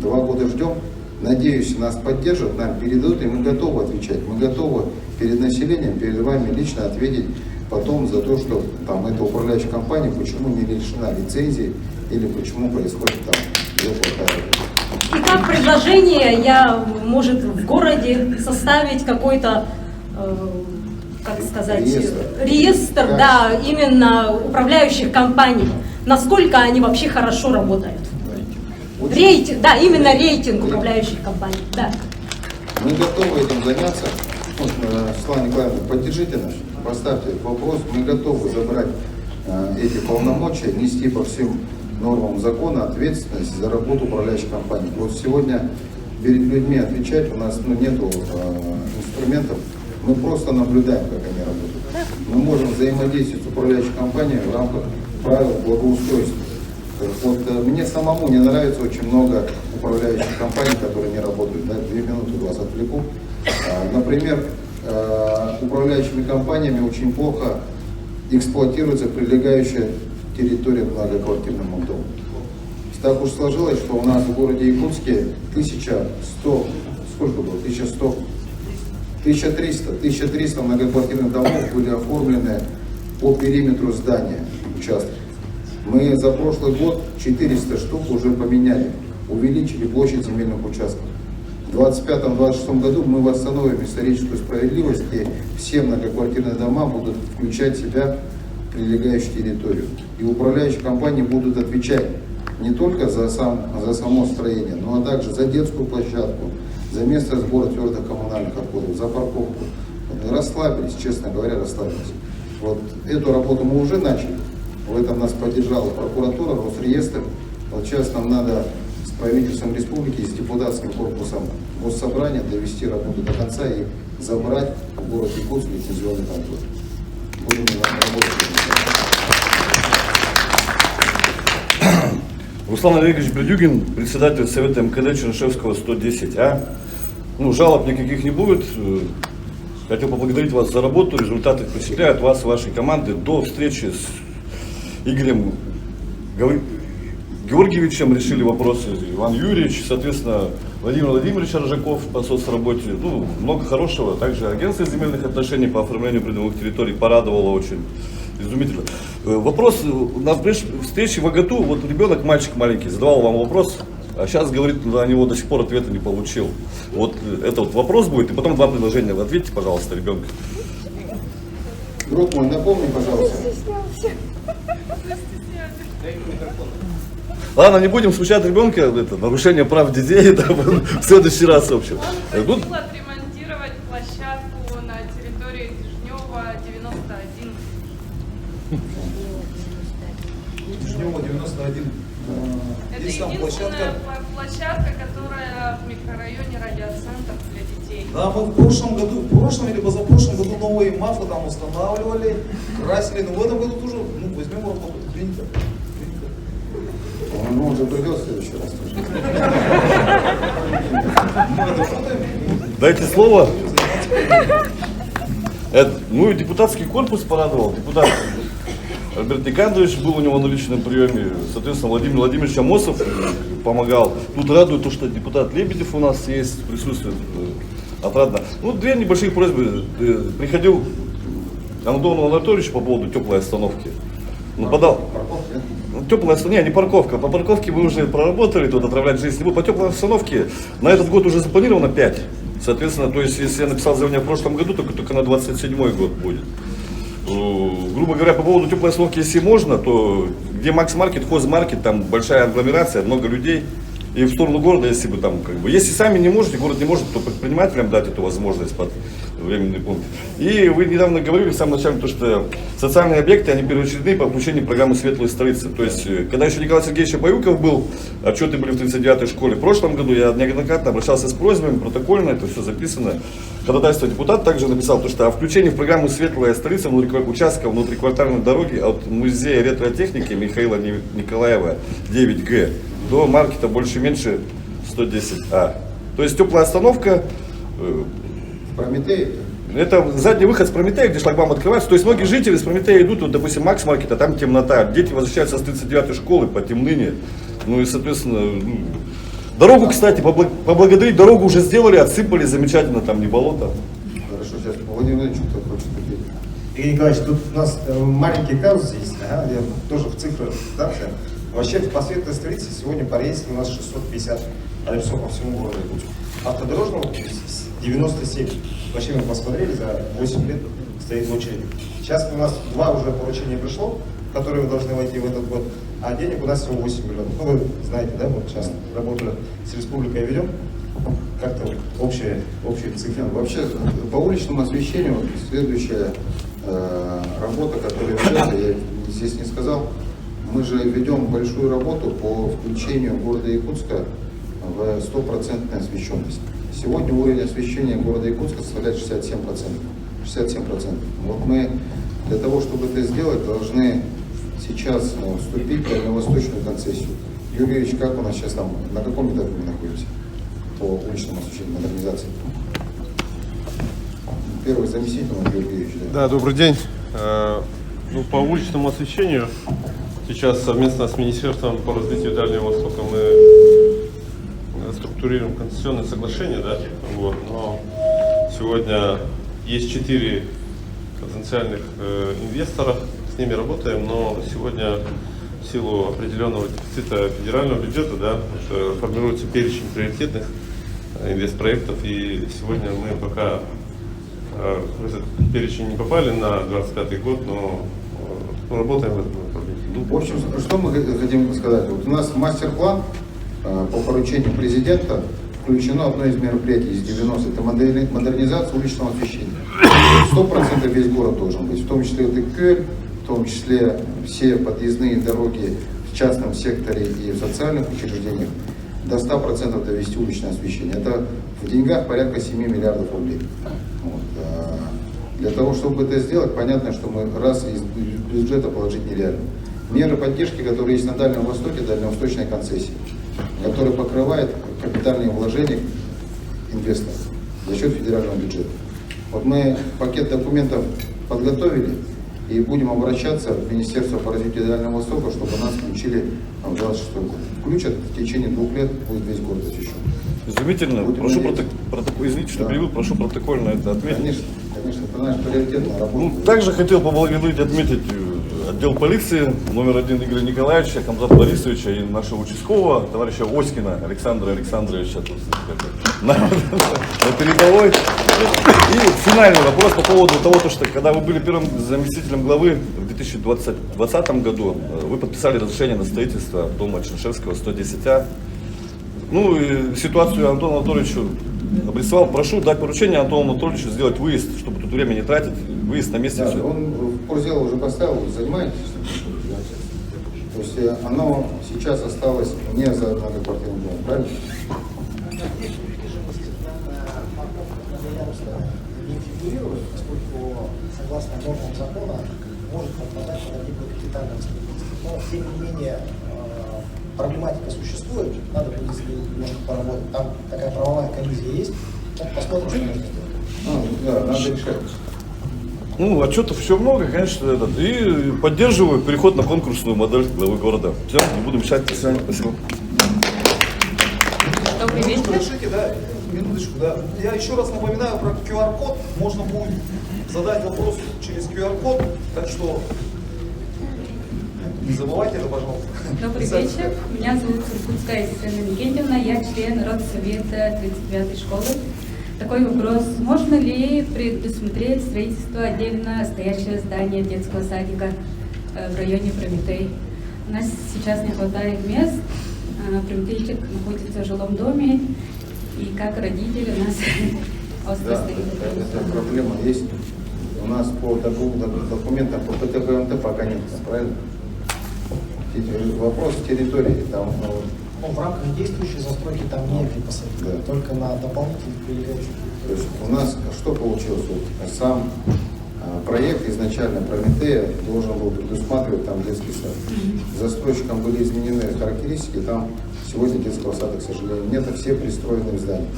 2 года ждем, надеюсь, нас поддержат, нам передадут, и мы готовы отвечать. Мы готовы перед населением, перед вами лично ответить потом за то, что там эта управляющая компания, почему не лишена лицензии, или почему происходит там плохая. Итак, предложение, может в городе составить какой-то, как сказать, реестр, да, именно управляющих компаний. Насколько они вообще хорошо работают. Рейтинг, да, именно рейтинг управляющих компаний, да. Мы готовы этим заняться. Светлана Николаевна, поддержите нас, поставьте вопрос. Мы готовы забрать эти полномочия, нести по всем нормам закона ответственность за работу управляющей компании. Вот сегодня перед людьми отвечать у нас нету инструментов, мы просто наблюдаем, как они работают. Мы можем взаимодействовать с управляющей компанией в рамках правил благоустройства. Вот мне самому не нравится очень много управляющих компаний, которые не работают. Да, 2 минуты вас отвлеку. Например, управляющими компаниями очень плохо эксплуатируется прилегающая территория к многоквартирному дому. Так уж сложилось, что у нас в городе Якутске 1100, сколько было? 1300 многоквартирных домов были оформлены по периметру здания, участков. Мы за прошлый год 400 штук уже поменяли, увеличили площадь земельных участков. В 2025-2026 году мы восстановим историческую справедливость, и все многоквартирные дома будут включать в себя прилегающую территорию. И управляющие компании будут отвечать не только за само строение, но также за детскую площадку, за место сбора твердых коммунальных отходов, за парковку. Расслабились, честно говоря, расслабились. Вот эту работу мы уже начали. В этом нас поддержала прокуратура, Росреестр. Вот сейчас нам надо с правительством республики и с депутатским корпусом Госсобрания довести работу до конца и забрать в город Якутск лицензионный контроль. Будем работать. Руслан Олегович Бердюгин, председатель Совета МКД Чернышевского 110А. Жалоб никаких не будет. Хотел поблагодарить вас за работу, результаты впечатляют вас и вашей команды. До встречи с Игорем Георгиевичем решили вопросы Иван Юрьевич, соответственно, Владимир Владимирович Рожаков по соцработе. Много хорошего. Также агентство земельных отношений по оформлению придомовых территорий порадовало очень. Изумительно. Вопрос на встрече в АГТУ, вот ребенок, мальчик маленький, задавал вам вопрос, а сейчас говорит, на него до сих пор ответа не получил. Вот это вот вопрос будет, и потом 2 предложения. Вы ответьте, пожалуйста, ребенка. Друг мой, напомни, пожалуйста. Ладно, не будем смущать ребенка, это нарушение прав детей, да, в следующий раз, в общем. Отремонтировать площадку на территории Дежнева 91. Дежнева 91. Это единственная площадка, которая в микрорайоне радиоцентр для детей. Да, мы в прошлом или позапрошлом году новые мафы там устанавливали, красили, но в этом году тоже возьмем работу, принято. Ну, уже придет в следующий раз. Дайте слово. Ну и депутатский корпус порадовал. Депутат Альберт Никандрович был у него на личном приеме. Соответственно, Владимир Владимирович Амосов помогал. Тут радует то, что депутат Лебедев у нас есть, присутствует отрадно. 2 небольшие просьбы. Приходил Антон Анатольевич по поводу теплой остановки. Подал. Теплая остановка, не парковка. По парковке мы уже проработали, тут отравлять жизнь не буду. По теплой остановке на этот год уже запланировано 5. Соответственно, то есть, если я написал заявление в прошлом году, только на 27-й год будет. Грубо говоря, по поводу теплой остановки, если можно, то где Макс-маркет, Хозмаркет, там большая агломерация, много людей. И в сторону города, если бы там, если сами не можете, город не может, то предпринимателям дать эту возможность под временный пункт. И вы недавно говорили в самом начале, то, что социальные объекты, они первоочередные по включению программы «Светлые столицы». То есть, когда еще Николай Сергеевич Баюков был, отчеты были в 39-й школе, в прошлом году я неоднократно обращался с просьбами, протокольно, это все записано. Ходатайство депутат также написал, то, что о включении в программу «Светлая столица» участка внутриквартальной дороги от музея ретро-техники Михаила Николаева 9Г до маркета больше-меньше 110А. То есть теплая остановка. Прометей. Это задний выход с Прометея, где шлагбаум открывается. То есть многие жители с Прометея идут, вот, допустим, Макс-маркета, там темнота. Дети возвращаются с 39-й школы по темныне. Ну и, соответственно, дорогу, кстати, поблагодарить, дорогу уже сделали, отсыпали, замечательно, там не болото. Хорошо, сейчас Владимир Владимирович кто-то хочет ответить. Игорь Николаевич, тут у нас маленький казус есть, я тоже в цифрах, да, вообще по светлой столице сегодня по рейсу у нас 650 адресов по всему городу. Автодорожного 97. Вообще мы посмотрели, за 8 лет стоит в очереди. Сейчас у нас 2 уже поручения пришло, которые вы должны войти в этот год, а денег у нас всего 8 миллионов. Ну вы знаете, да, вот сейчас работу с республикой ведем. Как-то общие цифры. Вообще по уличному освещению следующая работа, которая ведется, я здесь не сказал, мы же ведем большую работу по включению города Якутска в 100% освещенность. Сегодня уровень освещения города Якутска составляет 67%. 67%. Вот мы для того, чтобы это сделать, должны сейчас вступить в дальневосточную концессию. Юрий Юрьевич, как у нас сейчас там, на каком этапе мы находимся по уличному освещению, модернизации? Первый заместитель, Юрий Юрьевич. Да, добрый день. Ну, по уличному освещению сейчас совместно с Министерством по развитию Дальнего Востока мы структурируем концессионное соглашение, да, вот, но сегодня есть 4 потенциальных инвестора, с ними работаем, но сегодня в силу определенного дефицита федерального бюджета, да, формируется перечень приоритетных инвестпроектов, и сегодня мы пока в этот перечень не попали на 25 год, но работаем в этом направлении. Ну, в общем, что мы хотим сказать? Вот у нас мастер-план по поручению президента включено одно из мероприятий из 90, это модернизация уличного освещения. 100% весь город должен быть, в том числе Деккель, в том числе все подъездные дороги в частном секторе и в социальных учреждениях, до 100% довести уличное освещение. Это в деньгах порядка 7 миллиардов рублей. Вот. Для того, чтобы это сделать, понятно, что мы раз из бюджета положить нереально. Меры поддержки, которые есть на Дальнем Востоке, дальневосточная концессия, которая покрывает капитальные вложения инвесторов за счет федерального бюджета. Вот мы пакет документов подготовили и будем обращаться в Министерство по развитию Дальнего Востока, чтобы нас включили в 26 год. Включат, в течение 2 лет будет весь город освещен. Изумительно. Прошу извините, что перевод, прошу протокольно это отметить. Конечно, конечно, это наша приоритетная работа. Ну, также хотел поблагодарить, отметить отдел полиции номер 1 Игоря Николаевича, Хамзата Борисовича и нашего участкового, товарища Оськина Александра Александровича на передовой. И финальный вопрос по поводу того, что когда вы были первым заместителем главы в 2020 году, вы подписали разрешение на строительство дома Чернышевского 110А. Ну и ситуацию Антону Анатольевичу обрисовал. Прошу дать поручение Антону Анатольевичу сделать выезд, чтобы тут время не тратить. Выезд на месте. Да, он в курс дела уже поставил, занимаетесь. То есть оно сейчас осталось не за многоквартирным домом, правильно? Поскольку, согласно нормам закона, может подпадать под либо капитальное строительство. Но, тем не менее, проблематика существует, надо будет немножко поработать. Там такая правовая коллизия есть. Посмотрим, что можно сделать. Да, надо решать. Ну, отчетов еще много, конечно, и поддерживаю переход на конкурсную модель главы города. Все, не буду мешать. Спасибо. Добрый вечер. Разрешите, да, минуточку, да. Я еще раз напоминаю про QR-код. Можно будет задать вопрос через QR-код, так что не забывайте это, пожалуйста. Добрый вечер. Меня зовут Сургутская Елена Евгеньевна, я член Родсовета 39-й школы. Такой вопрос. Можно ли предусмотреть строительство отдельно стоящего здания детского садика в районе Прометей? У нас сейчас не хватает мест. Прометейчик находится в жилом доме. И как родители у нас остро стоит. Эта проблема есть. У нас по документам по ПТПМТ пока нет, правильно? Вопрос территории. Там, в рамках действующей застройки там негде посадить, да. Только на дополнительных прилегающих. То есть у нас что получилось? Сам проект изначально Прометея должен был предусматривать там детский сад. Застройщикам были изменены характеристики, там сегодня детского сада, к сожалению, нет, все пристроены в здании.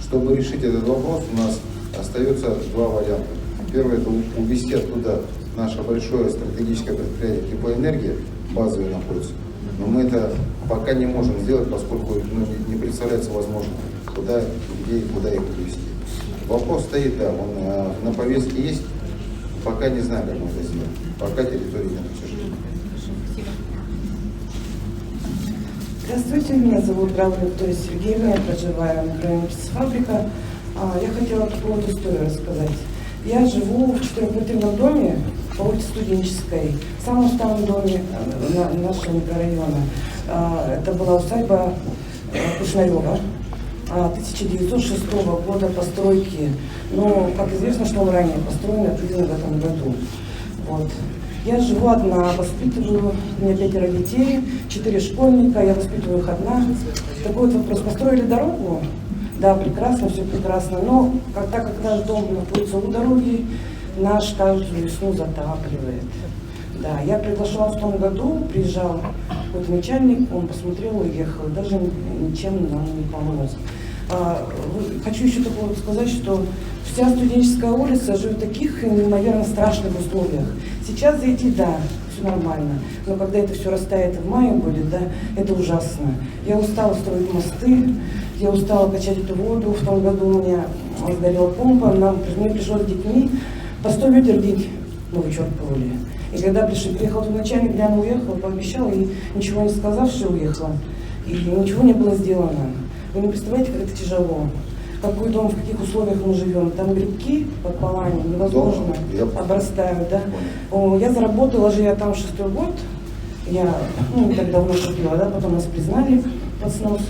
Чтобы решить этот вопрос, у нас остается 2 варианта. Первый — это увезти оттуда наше большое стратегическое предприятие теплоэнергия, базовые находится. Но мы это пока не можем сделать, поскольку не представляется возможным, куда, где и куда их увезти. Вопрос стоит, да, он на повестке есть, пока не знаю, как мы это сделаем. Пока территории нет, к сожалению. Здравствуйте, меня зовут Галина Виктория Сергеевна, я проживаю в микрорайоне Птицефабрика. Я хотела такую вот историю рассказать. Я живу в 4-квартирном доме по улице Студенческой, в самом старом доме нашего микрорайона. Это была усадьба Кушнарева 1906 года постройки. Но, как известно, что он ранее построен и отведен в этом году. Вот. Я живу одна, воспитываю, у меня 5 детей, 4 школьника, я воспитываю их одна. Такой вот вопрос. Построили дорогу? Да, прекрасно, все прекрасно. Но так как наш дом находится у дороги, наш каждую весну затапливает. Да, я приглашала в том году, приезжал какой-то начальник, он посмотрел, уехал, даже ничем нам не помог. Хочу еще такое вот сказать, что вся студенческая улица живет в таких неимоверно страшных условиях. Сейчас зайти, да, все нормально, но когда это все растает в мае будет, да, это ужасно. Я устала строить мосты, я устала качать эту воду. В том году у меня сгорела помпа, мне пришлось с детьми по 100 ведер в день мы вычерпывали. И когда приехал тут начальник, Диана уехала, пообещала, и ничего не сказавши, уехала. И ничего не было сделано. Вы не представляете, как это тяжело. Какой дом, в каких условиях мы живем. Там грибки под полами невозможно обрастают. Да? Я заработала же, я там 6-й год. Я не так давно купила, да, потом нас признали под снос.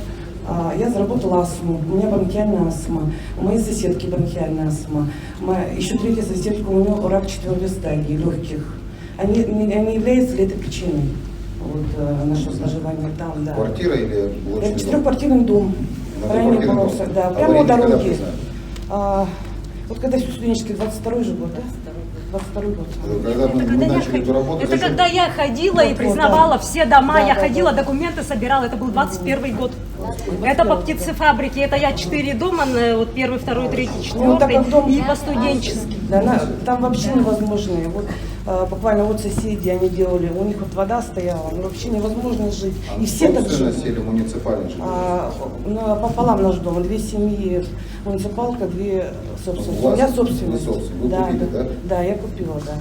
Я заработала астму, у меня бронхиальная астма, у моей соседки бронхиальная астма, еще 3-я соседка, у нее рак 4-й стадии легких. Они являются ли это причиной нашего проживания там? Да. Квартира или блочный дом? 4-квартирный дом. Да, прямо у дороги. Вот когда все студенческий, 22-й же год, да? 22-й год. Когда мы начали эту работу, это когда я ходила и признавала все дома, я ходила, документы собирала, это был 21 год. Это по птицефабрике, это я 4 дома, вот 1, 2, 3, 4, и по студенчески. Да, там вообще невозможно. Вот, буквально вот соседи они делали, у них вот вода стояла, вообще невозможно жить. И все так живут. Или муниципальный житель? Пополам наш дом, 2 семьи муниципалка, 2 собственности. У меня собственность. Вы купили, да? Да, я купила, да.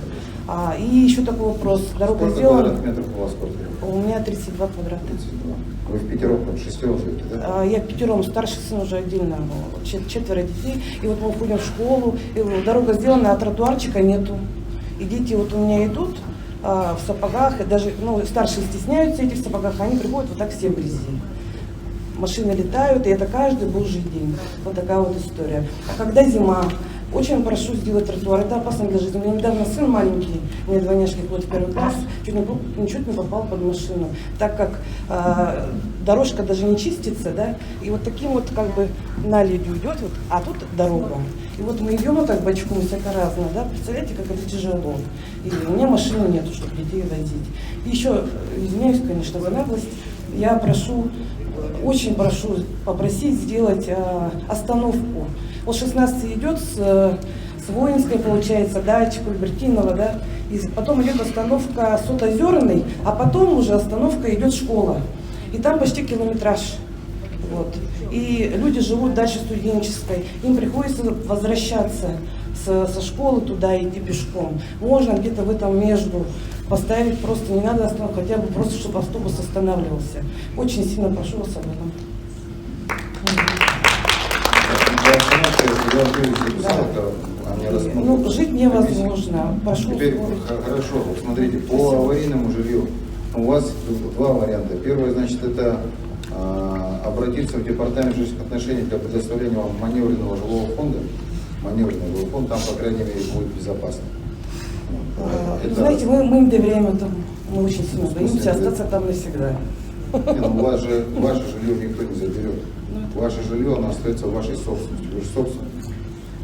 И еще такой вопрос. Дорога сделана. Сколько квадратных метров у вас квартира? У меня 32 квадрата. 32. Вы в 5-м, 6-м живете, да? Я в 5-м, старший сын уже отдельно, 4 детей. И вот мы уходим в школу, и дорога сделана, а тротуарчика нету. И дети вот у меня идут в сапогах, и даже старшие стесняются этих сапогах, они приходят вот так все в грязи. Машины летают, и это каждый божий день. Вот такая вот история. А когда зима, очень прошу сделать тротуар, это опасно для жизни. У меня недавно сын маленький, у меня двойняшки ходит в 1 класс, чуть не попал под машину, так как дорожка даже не чистится, да, и вот таким вот как бы наледью идет, вот, а тут дорога. И вот мы идем вот так бочком всяко-разно, да, представляете, как это тяжело. И у меня машины нету, чтобы детей возить. И еще, извиняюсь, конечно, за наглость, я прошу, очень прошу попросить сделать остановку. Вот 16 идет с Воинской, получается, дача Кульбертинова, да, и потом идет остановка Сотозерной, а потом уже остановка идет школа. И там почти километраж. Вот. И люди живут дальше студенческой, им приходится возвращаться со школы туда, идти пешком. Можно где-то в этом между поставить, просто не надо остановку, хотя бы просто, чтобы автобус останавливался. Очень сильно прошу вас об этом. Жить невозможно. Прошу. Теперь, хорошо, вот смотрите, по аварийному жилью у вас 2 варианта. Первый, значит, это обратиться в департамент жилищных отношений для предоставления вам маневренного жилого фонда. Маневренный жилой фонд, там, по крайней мере, будет безопасно. Знаете, мы им доверяем этому. Мы очень сильно боимся остаться там навсегда. Ваше жилье никто не заберет. Ваше жилье, оно остается в вашей собственности. Вы же собственник.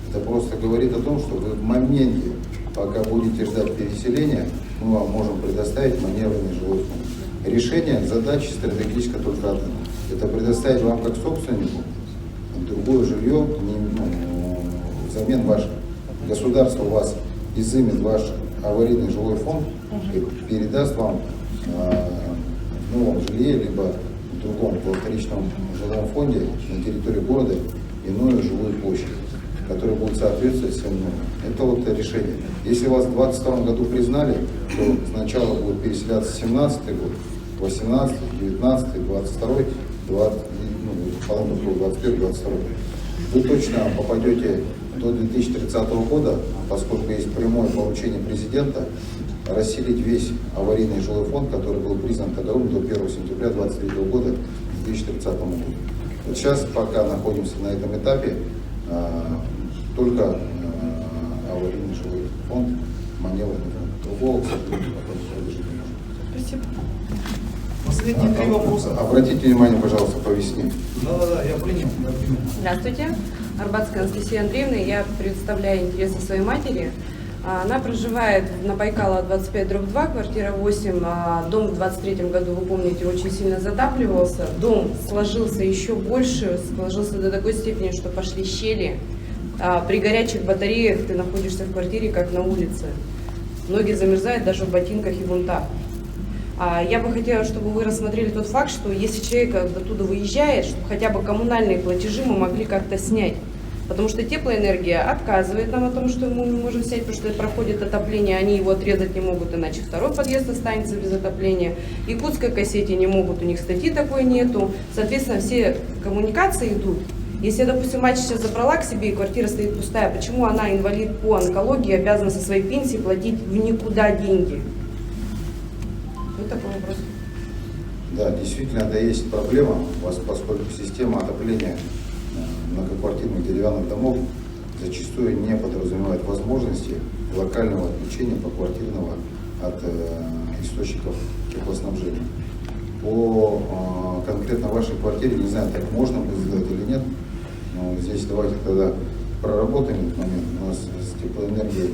Это просто говорит о том, что вы в моменте, пока будете ждать переселения, мы вам можем предоставить маневренный жилой фонд. Решение задачи стратегически только одно. Это предоставить вам как собственнику другое жилье взамен ваше. Государство у вас изымет ваш аварийный жилой фонд и передаст вам в новом жилье, либо в другом вторичном жилом фонде на территории города иную жилую площадь, которая будет соответствовать всем нормам. Это вот решение. Если вас в 2022 году признали, то сначала будет переселяться 17 год, 18, 19, 22, 21, 22. Вы точно попадете до 2030 года, поскольку есть прямое поручение президента расселить весь аварийный жилой фонд, который был признан таковым до 1 сентября 2023 года к 2030 году. Вот сейчас пока находимся на этом этапе, только аварийный жилой фонд, маневренный фонд. Другого, к сожалению, предложить не можем. Спасибо. Последние 3 вопроса. Обратите внимание, пожалуйста, по весне. Да, я принял. Здравствуйте. Арбатская Анастасия Андреевна. Я представляю интересы своей матери. Она проживает на Байкала 25/2, квартира 8. Дом в 23 году, вы помните, очень сильно затапливался. Дом сложился еще больше, сложился до такой степени, что пошли щели. При горячих батареях ты находишься в квартире, как на улице. Ноги замерзают даже в ботинках и бунтах. Я бы хотела, чтобы вы рассмотрели тот факт, что если человек оттуда выезжает, чтобы хотя бы коммунальные платежи мы могли как-то снять. Потому что теплоэнергия отказывает нам о том, что мы не можем снять, потому что проходит отопление, они его отрезать не могут, иначе второй подъезд останется без отопления. Якутской кассете не могут, у них статьи такой нету. Соответственно, все коммуникации идут. Если, допустим, мать сейчас забрала к себе и квартира стоит пустая, почему она, инвалид по онкологии, обязана со своей пенсии платить в никуда деньги? Вот такой вопрос. Да, действительно, это есть проблема, поскольку система отопления многоквартирных деревянных домов зачастую не подразумевает возможности локального отключения поквартирного от источников теплоснабжения. По конкретно вашей квартире, не знаю, так можно будет сделать или нет, но здесь давайте тогда проработаем этот момент. У нас с теплоэнергией,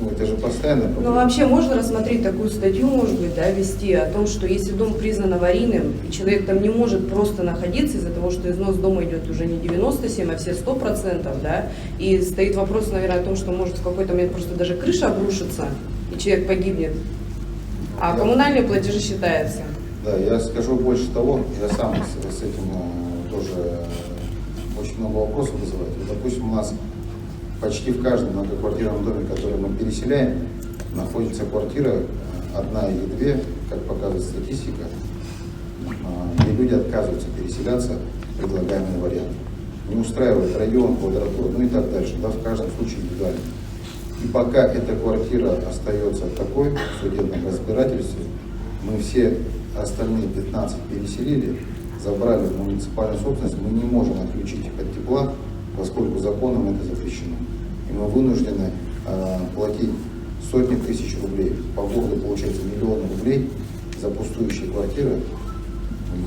это же постоянно проблема. Ну, вообще можно рассмотреть такую статью, может быть, да, вести о том, что если дом признан аварийным, и человек там не может просто находиться из-за того, что износ дома идет уже не 97, а все 100%, да, и стоит вопрос, наверное, о том, что может в какой-то момент просто даже крыша обрушится, и человек погибнет, а коммунальные платежи считаются. Да, я скажу больше того, я сам с этим тоже очень много вопросов вызывает. Вот, допустим, у нас почти в каждом многоквартирном доме, который мы переселяем, находится квартира, одна или две, как показывает статистика, где люди отказываются переселяться в предлагаемый вариант. Не устраивает район, квадратура, ну и так дальше, да, в каждом случае индивидуально. И пока эта квартира остается такой в судебном разбирательстве, мы все остальные 15 переселили, забрали в муниципальную собственность, мы не можем отключить их от тепла, поскольку законом это запрещено. И мы вынуждены платить сотни тысяч рублей, по городу получается миллионы рублей за пустующие квартиры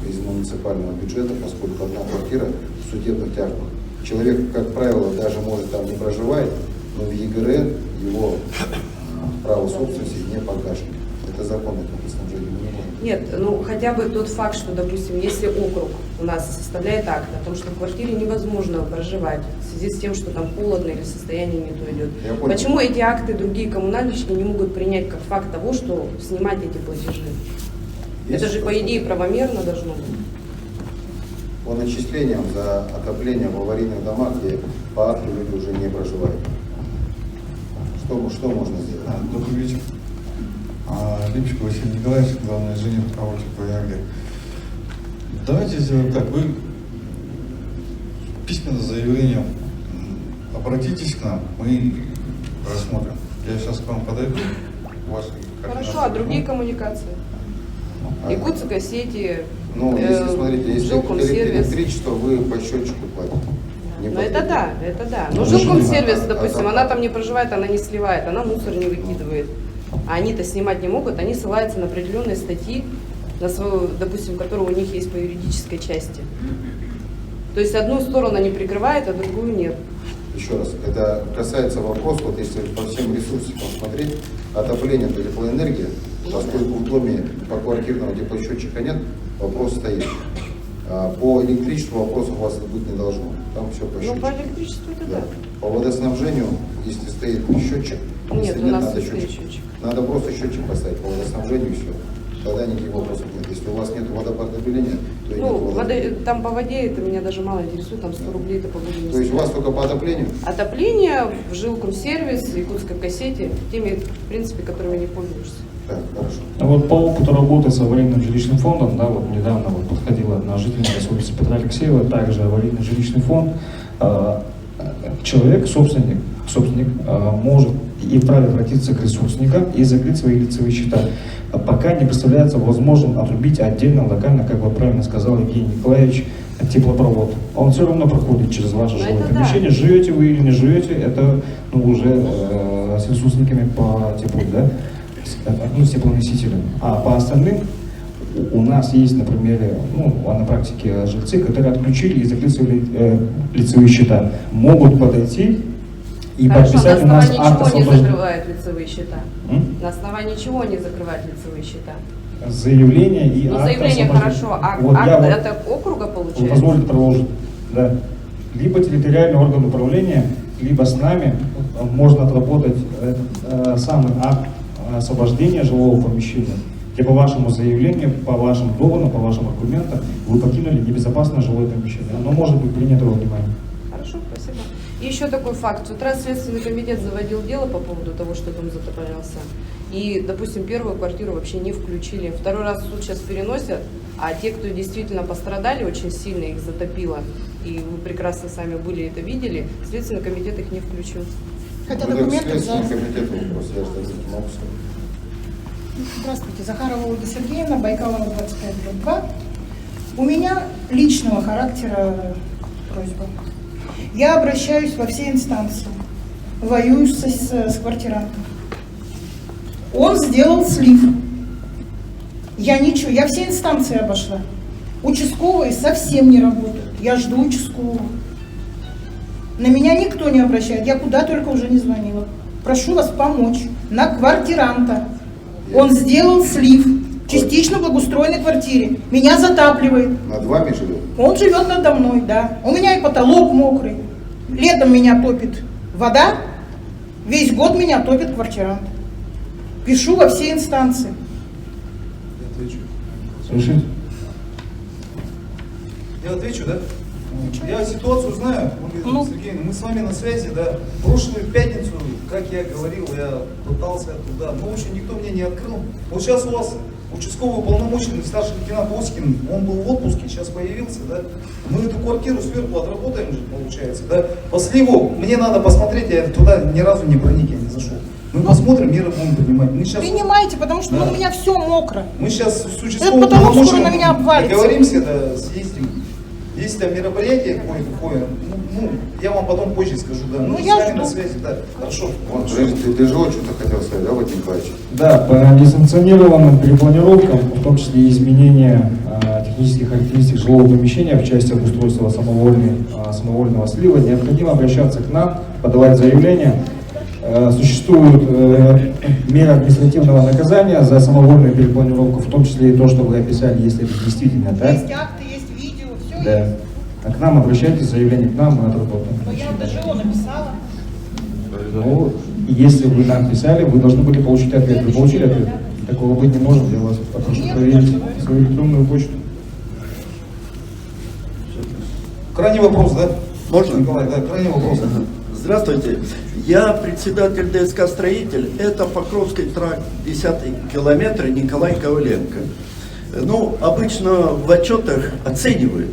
из муниципального бюджета, поскольку одна квартира в судебных тяжбах. Человек, как правило, даже может там не проживает, но в ЕГРН его право собственности не погашено. Это закон о теплоснабжении. Нет, ну хотя бы тот факт, что, допустим, если округ у нас составляет акт о том, что в квартире невозможно проживать в связи с тем, что там холодно или состояние не то идет. Почему эти акты другие коммунальщики не могут принять как факт того, что снимать эти платежи? Это же, по идее, правомерно должно быть. По начислениям за отопление в аварийных домах, где по акту люди уже не проживают. Что можно сделать? Добрый вечер. Липчик Василий Николаевич, главный инженер АО ТП. Давайте сделаем так. Вы письменное заявление обратитесь к нам, мы рассмотрим. Я сейчас к вам подойду. Хорошо, а другие коммуникации? Якутская сети, Ну, если смотрите, если жилкомсервис. электричество, вы по счетчику платите. Ну это да. Но жилкомсервис, допустим, она там не проживает, она не сливает, она мусор не выкидывает. А они-то снимать не могут, они ссылаются на определенные статьи, на свою, допустим, которые у них есть по юридической части. То есть одну сторону они прикрывают, а другую нет. Еще раз, это касается вопроса, вот если по всем ресурсам смотреть, отопление это теплоэнергия, поскольку в доме по квартирного теплосчетчика нет, вопрос стоит. По электричеству вопросов у вас быть не должно, там все по счетчику. Ну, по электричеству это да. По водоснабжению, если стоит счетчик, Нет, если у нас надо не стоит счетчик. счетчик. Надо просто счетчик поставить по водоснабжению и все. Тогда никаких вопросов нет. Если у вас нет водоподавления, то и нет водоподавления. Там по воде это меня даже мало интересует, там 100 рублей это по воде не То есть у вас стоит. только по отоплению? Отопление в жилкомсервис, якутской кассете, теми, в принципе, которыми не пользуешься. Так, хорошо. Вот по опыту работы с аварийным жилищным фондом, да, вот недавно вот подходила одна жительница с улицы Петра Алексеева, также аварийный жилищный фонд. Человек, собственник может и вправе обратиться к ресурсникам и закрыть свои лицевые счета. Пока не представляется возможным отрубить отдельно, локально, как вы правильно сказал Евгений Николаевич, теплопровод. Он все равно проходит через ваше жилое помещение. Да. Живете вы или не живете, это уже с ресурсниками по теплу, да? ну, с теплоносителем. А по остальным у нас есть, например, на практике жильцы, которые отключили и закрыли свои лицевые счета. Могут подойти и подписать у нас акт освобождения. На основании чего они освобождения. закрывают лицевые счета? На основании чего они закрывают лицевые счета? Заявление и Ну, акт заявление освобождения. хорошо, а Вот акт я вот- это округа получается? Позвольте продолжить. Да. Либо территориальный орган управления, либо с нами можно отработать самый акт освобождения жилого помещения, где по вашему заявлению, по вашим доводам, по вашим аргументам вы покинули небезопасное жилое помещение. Оно может быть принято во внимание. Хорошо, спасибо. И еще такой факт. С утра Следственный комитет заводил дело по поводу того, что дом затоплялся. И, допустим, первую квартиру вообще не включили. Второй раз суд сейчас переносят, а те, кто действительно пострадали, очень сильно их затопило. И вы прекрасно сами были это видели, Следственный комитет их не включил. Хотя документы за... Здравствуйте, Захарова Ольга Сергеевна, Байкалова 25/2. У меня личного характера просьба. Я обращаюсь во все инстанции, воюю с квартирантом. Он сделал слив. Я ничего, я все инстанции обошла. Участковые совсем не работают. Я жду участкового. На меня никто не обращает. Я куда только уже не звонила. Прошу вас помочь. На квартиранта. Он сделал слив. Частично в благоустроенной квартире. Меня затапливает. Над вами живет? Он живет надо мной, да. У меня и потолок мокрый. Летом меня топит вода. Весь год меня топит квартирант. Пишу во все инстанции. Слушайте. Я отвечу, да? Я ситуацию знаю, Ольга Сергеевна, мы с вами на связи, да. Прошлую пятницу, как я говорил, я пытался туда, но в общем никто мне не открыл. Вот сейчас у вас участковый уполномоченный, старший лейтенант Оськин, он был в отпуске, сейчас появился, да. Мы эту квартиру сверху отработаем же, получается, да. По сливу мне надо посмотреть, я туда ни разу не проник, я не зашел. Мы посмотрим, меры будем принимать. Мы сейчас... Принимайте, потому что Да. у меня все мокро. Мы сейчас с Этот участковым потолок скоро уполномоченным на меня обвалится. договоримся, да, съездим. Есть там мероприятие кое-какое, я вам потом позже скажу, да. Мы с вами на связи, да. Хорошо. Вот, ты же вот что-то хотел сказать, да, Владимир Николаевич? Да, по несанкционированным перепланировкам, в том числе изменения технических характеристик жилого помещения в части обустройства самовольного слива, необходимо обращаться к нам, подавать заявление. Существуют меры административного наказания за самовольную перепланировку, в том числе и то, что вы описали, если это действительно так. Есть акты, есть видео, все Да. есть. А к нам обращайтесь, заявление к нам, мы отработаем. Но я ДЖО написала. Ну, если вы нам писали, вы должны были получить ответ. Вы получили ответ? Такого быть не может. Я вас попрошу проверить свою электронную почту. Крайний вопрос, да? Можно? Николай, да, крайний вопрос. Здравствуйте. Я председатель ДСК «Строитель». Это Покровский тракт, 10-й километр, Николай Коваленко. Ну, обычно в отчетах оценивают.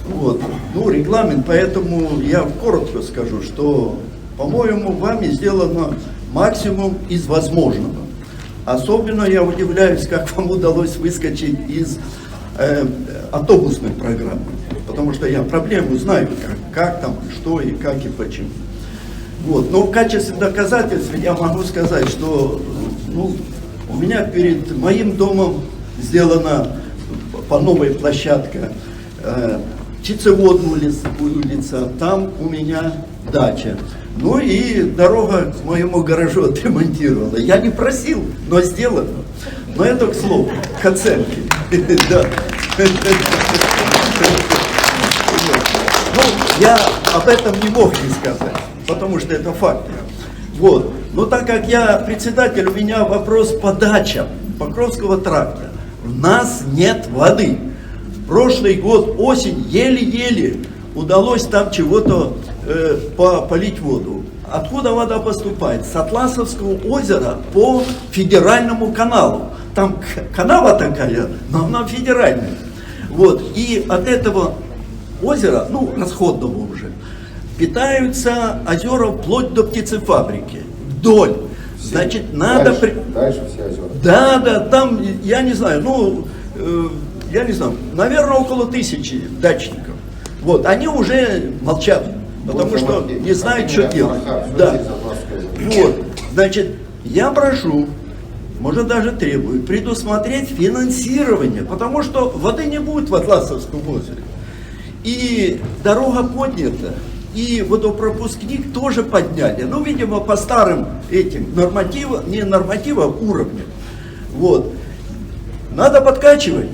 Вот. Ну, регламент, поэтому я коротко скажу, что, по-моему, вами сделано максимум из возможного. Особенно я удивляюсь, как вам удалось выскочить из автобусной программы. Потому что я проблему знаю, как там, что и как и почему. Вот. Но в качестве доказательств я могу сказать, что у меня перед моим домом сделана по новой площадка, Птицеводная улица, там у меня дача. Ну и дорога к моему гаражу отремонтирована. Я не просил, но сделано. Но это к слову, к оценке. Да. Ну, я об этом не мог не сказать, потому что это факт. Вот. Но так как я председатель, у меня вопрос по дачам Покровского тракта. У нас нет воды. Прошлый год осень еле-еле удалось там чего-то полить воду. Откуда вода поступает? С Атласовского озера по федеральному каналу. Там канава такая, но она федеральная. Вот. И от этого озера, ну, расходного уже, питаются озера вплоть до птицефабрики. Вдоль. Значит, надо... Дальше все озера. Да, там, я не знаю, наверное, около 1000 дачников. Вот, они уже молчат, потому что не знают, что делать. Да. Вот, значит, я прошу может даже требует предусмотреть финансирование, потому что воды не будет в Атласовском озере. И дорога поднята, и водопропускник тоже подняли. Ну, видимо, по старым этим нормативам, не нормативам, уровням. Вот. Надо подкачивать,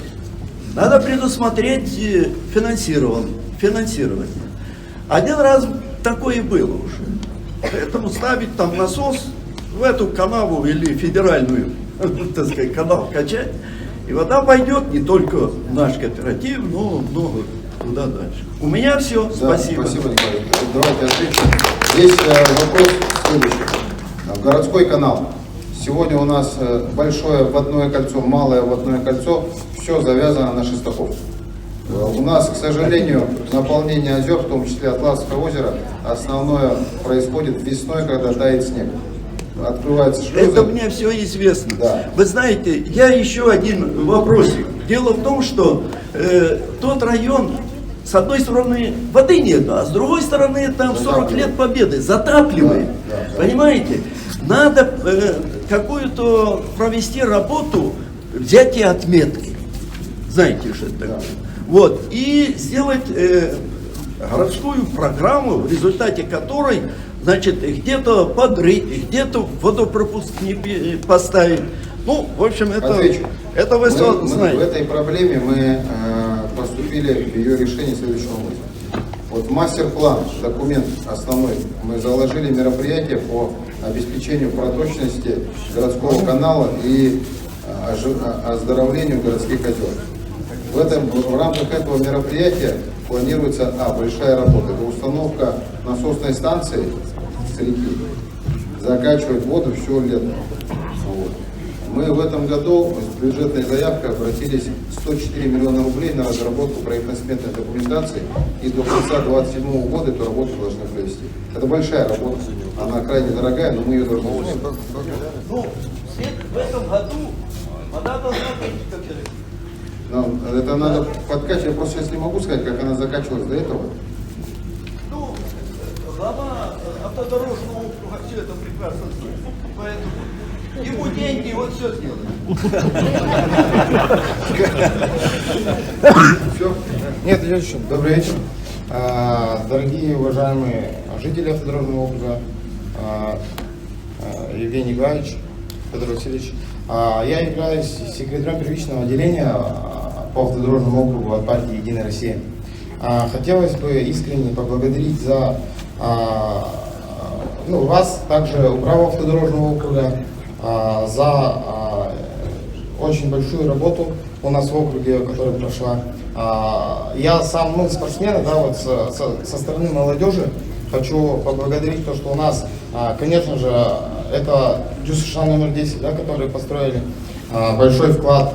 надо предусмотреть финансирование. Один раз такое было уже. Поэтому ставить там насос в эту канаву или федеральную, так сказать, канал качать, и вода пойдет не только в наш кооператив, но много туда дальше. У меня все. Да, Спасибо. Спасибо, Николай. Давайте отвечу. Есть вопрос следующий. Городской канал. Сегодня у нас большое обводное кольцо, малое обводное кольцо, все завязано на Шестаковку. У нас, к сожалению, наполнение озер, в том числе Атласского озера, основное происходит весной, когда тает снег. Открывается шлюзы. Это мне все известно. Да. Вы знаете, я еще один вопросик. Дело в том, что тот район, с одной стороны, воды нет, а с другой стороны, там 40 лет победы, затапливает. Да. Понимаете? Надо какую-то провести работу, взятие отметки. Знаете, что это такое? Вот. И сделать городскую программу, в результате которой, значит, где-то подрыть, где-то водопропускник поставить. Ну, в общем, это вы знаете. В этой проблеме мы поступили в ее решение следующим образом. Вот мастер-план, документ основной, мы заложили мероприятия по обеспечению проточности городского канала и оздоровлению городских озер. В рамках этого мероприятия планируется большая работа. Это установка насосной станции с реки, закачивать воду все лето. Вот. Мы в этом году с бюджетной заявкой обратились 104 миллиона рублей на разработку проектно-сметной документации, и до конца 2027 года эту работу должны провести. Это большая работа, она крайне дорогая, но мы ее должны провести. Ну, в этом году вода должна быть как это надо подкачивать, я просто сейчас не могу сказать, как она закачивалась до этого. Ну, глава автодорожного округа все это прекрасно знает. Поэтому ему деньги, он все сделает. Все? Нет, еще. Добрый вечер. Дорогие уважаемые жители автодорожного округа, Евгений Николаевич, Петр Васильевич. Я являюсь секретарем первичного отделения по автодорожному округу от партии «Единая Россия». Хотелось бы искренне поблагодарить за вас, также управу автодорожного округа, за очень большую работу у нас в округе, которая прошла. Я сам спортсмен, да, вот со стороны молодежи хочу поблагодарить то, что у нас, конечно же, это ДЮСШ номер 10, да, которые построили большой вклад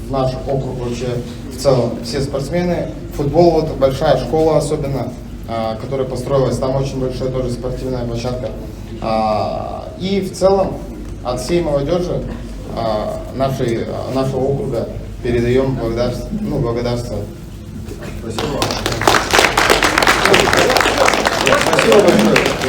в наш округ вообще в целом. Все спортсмены, футбол, вот большая школа особенно, которая построилась, там очень большая тоже спортивная площадка. И в целом от всей молодежи нашего округа передаем благодарство. Спасибо. Спасибо большое.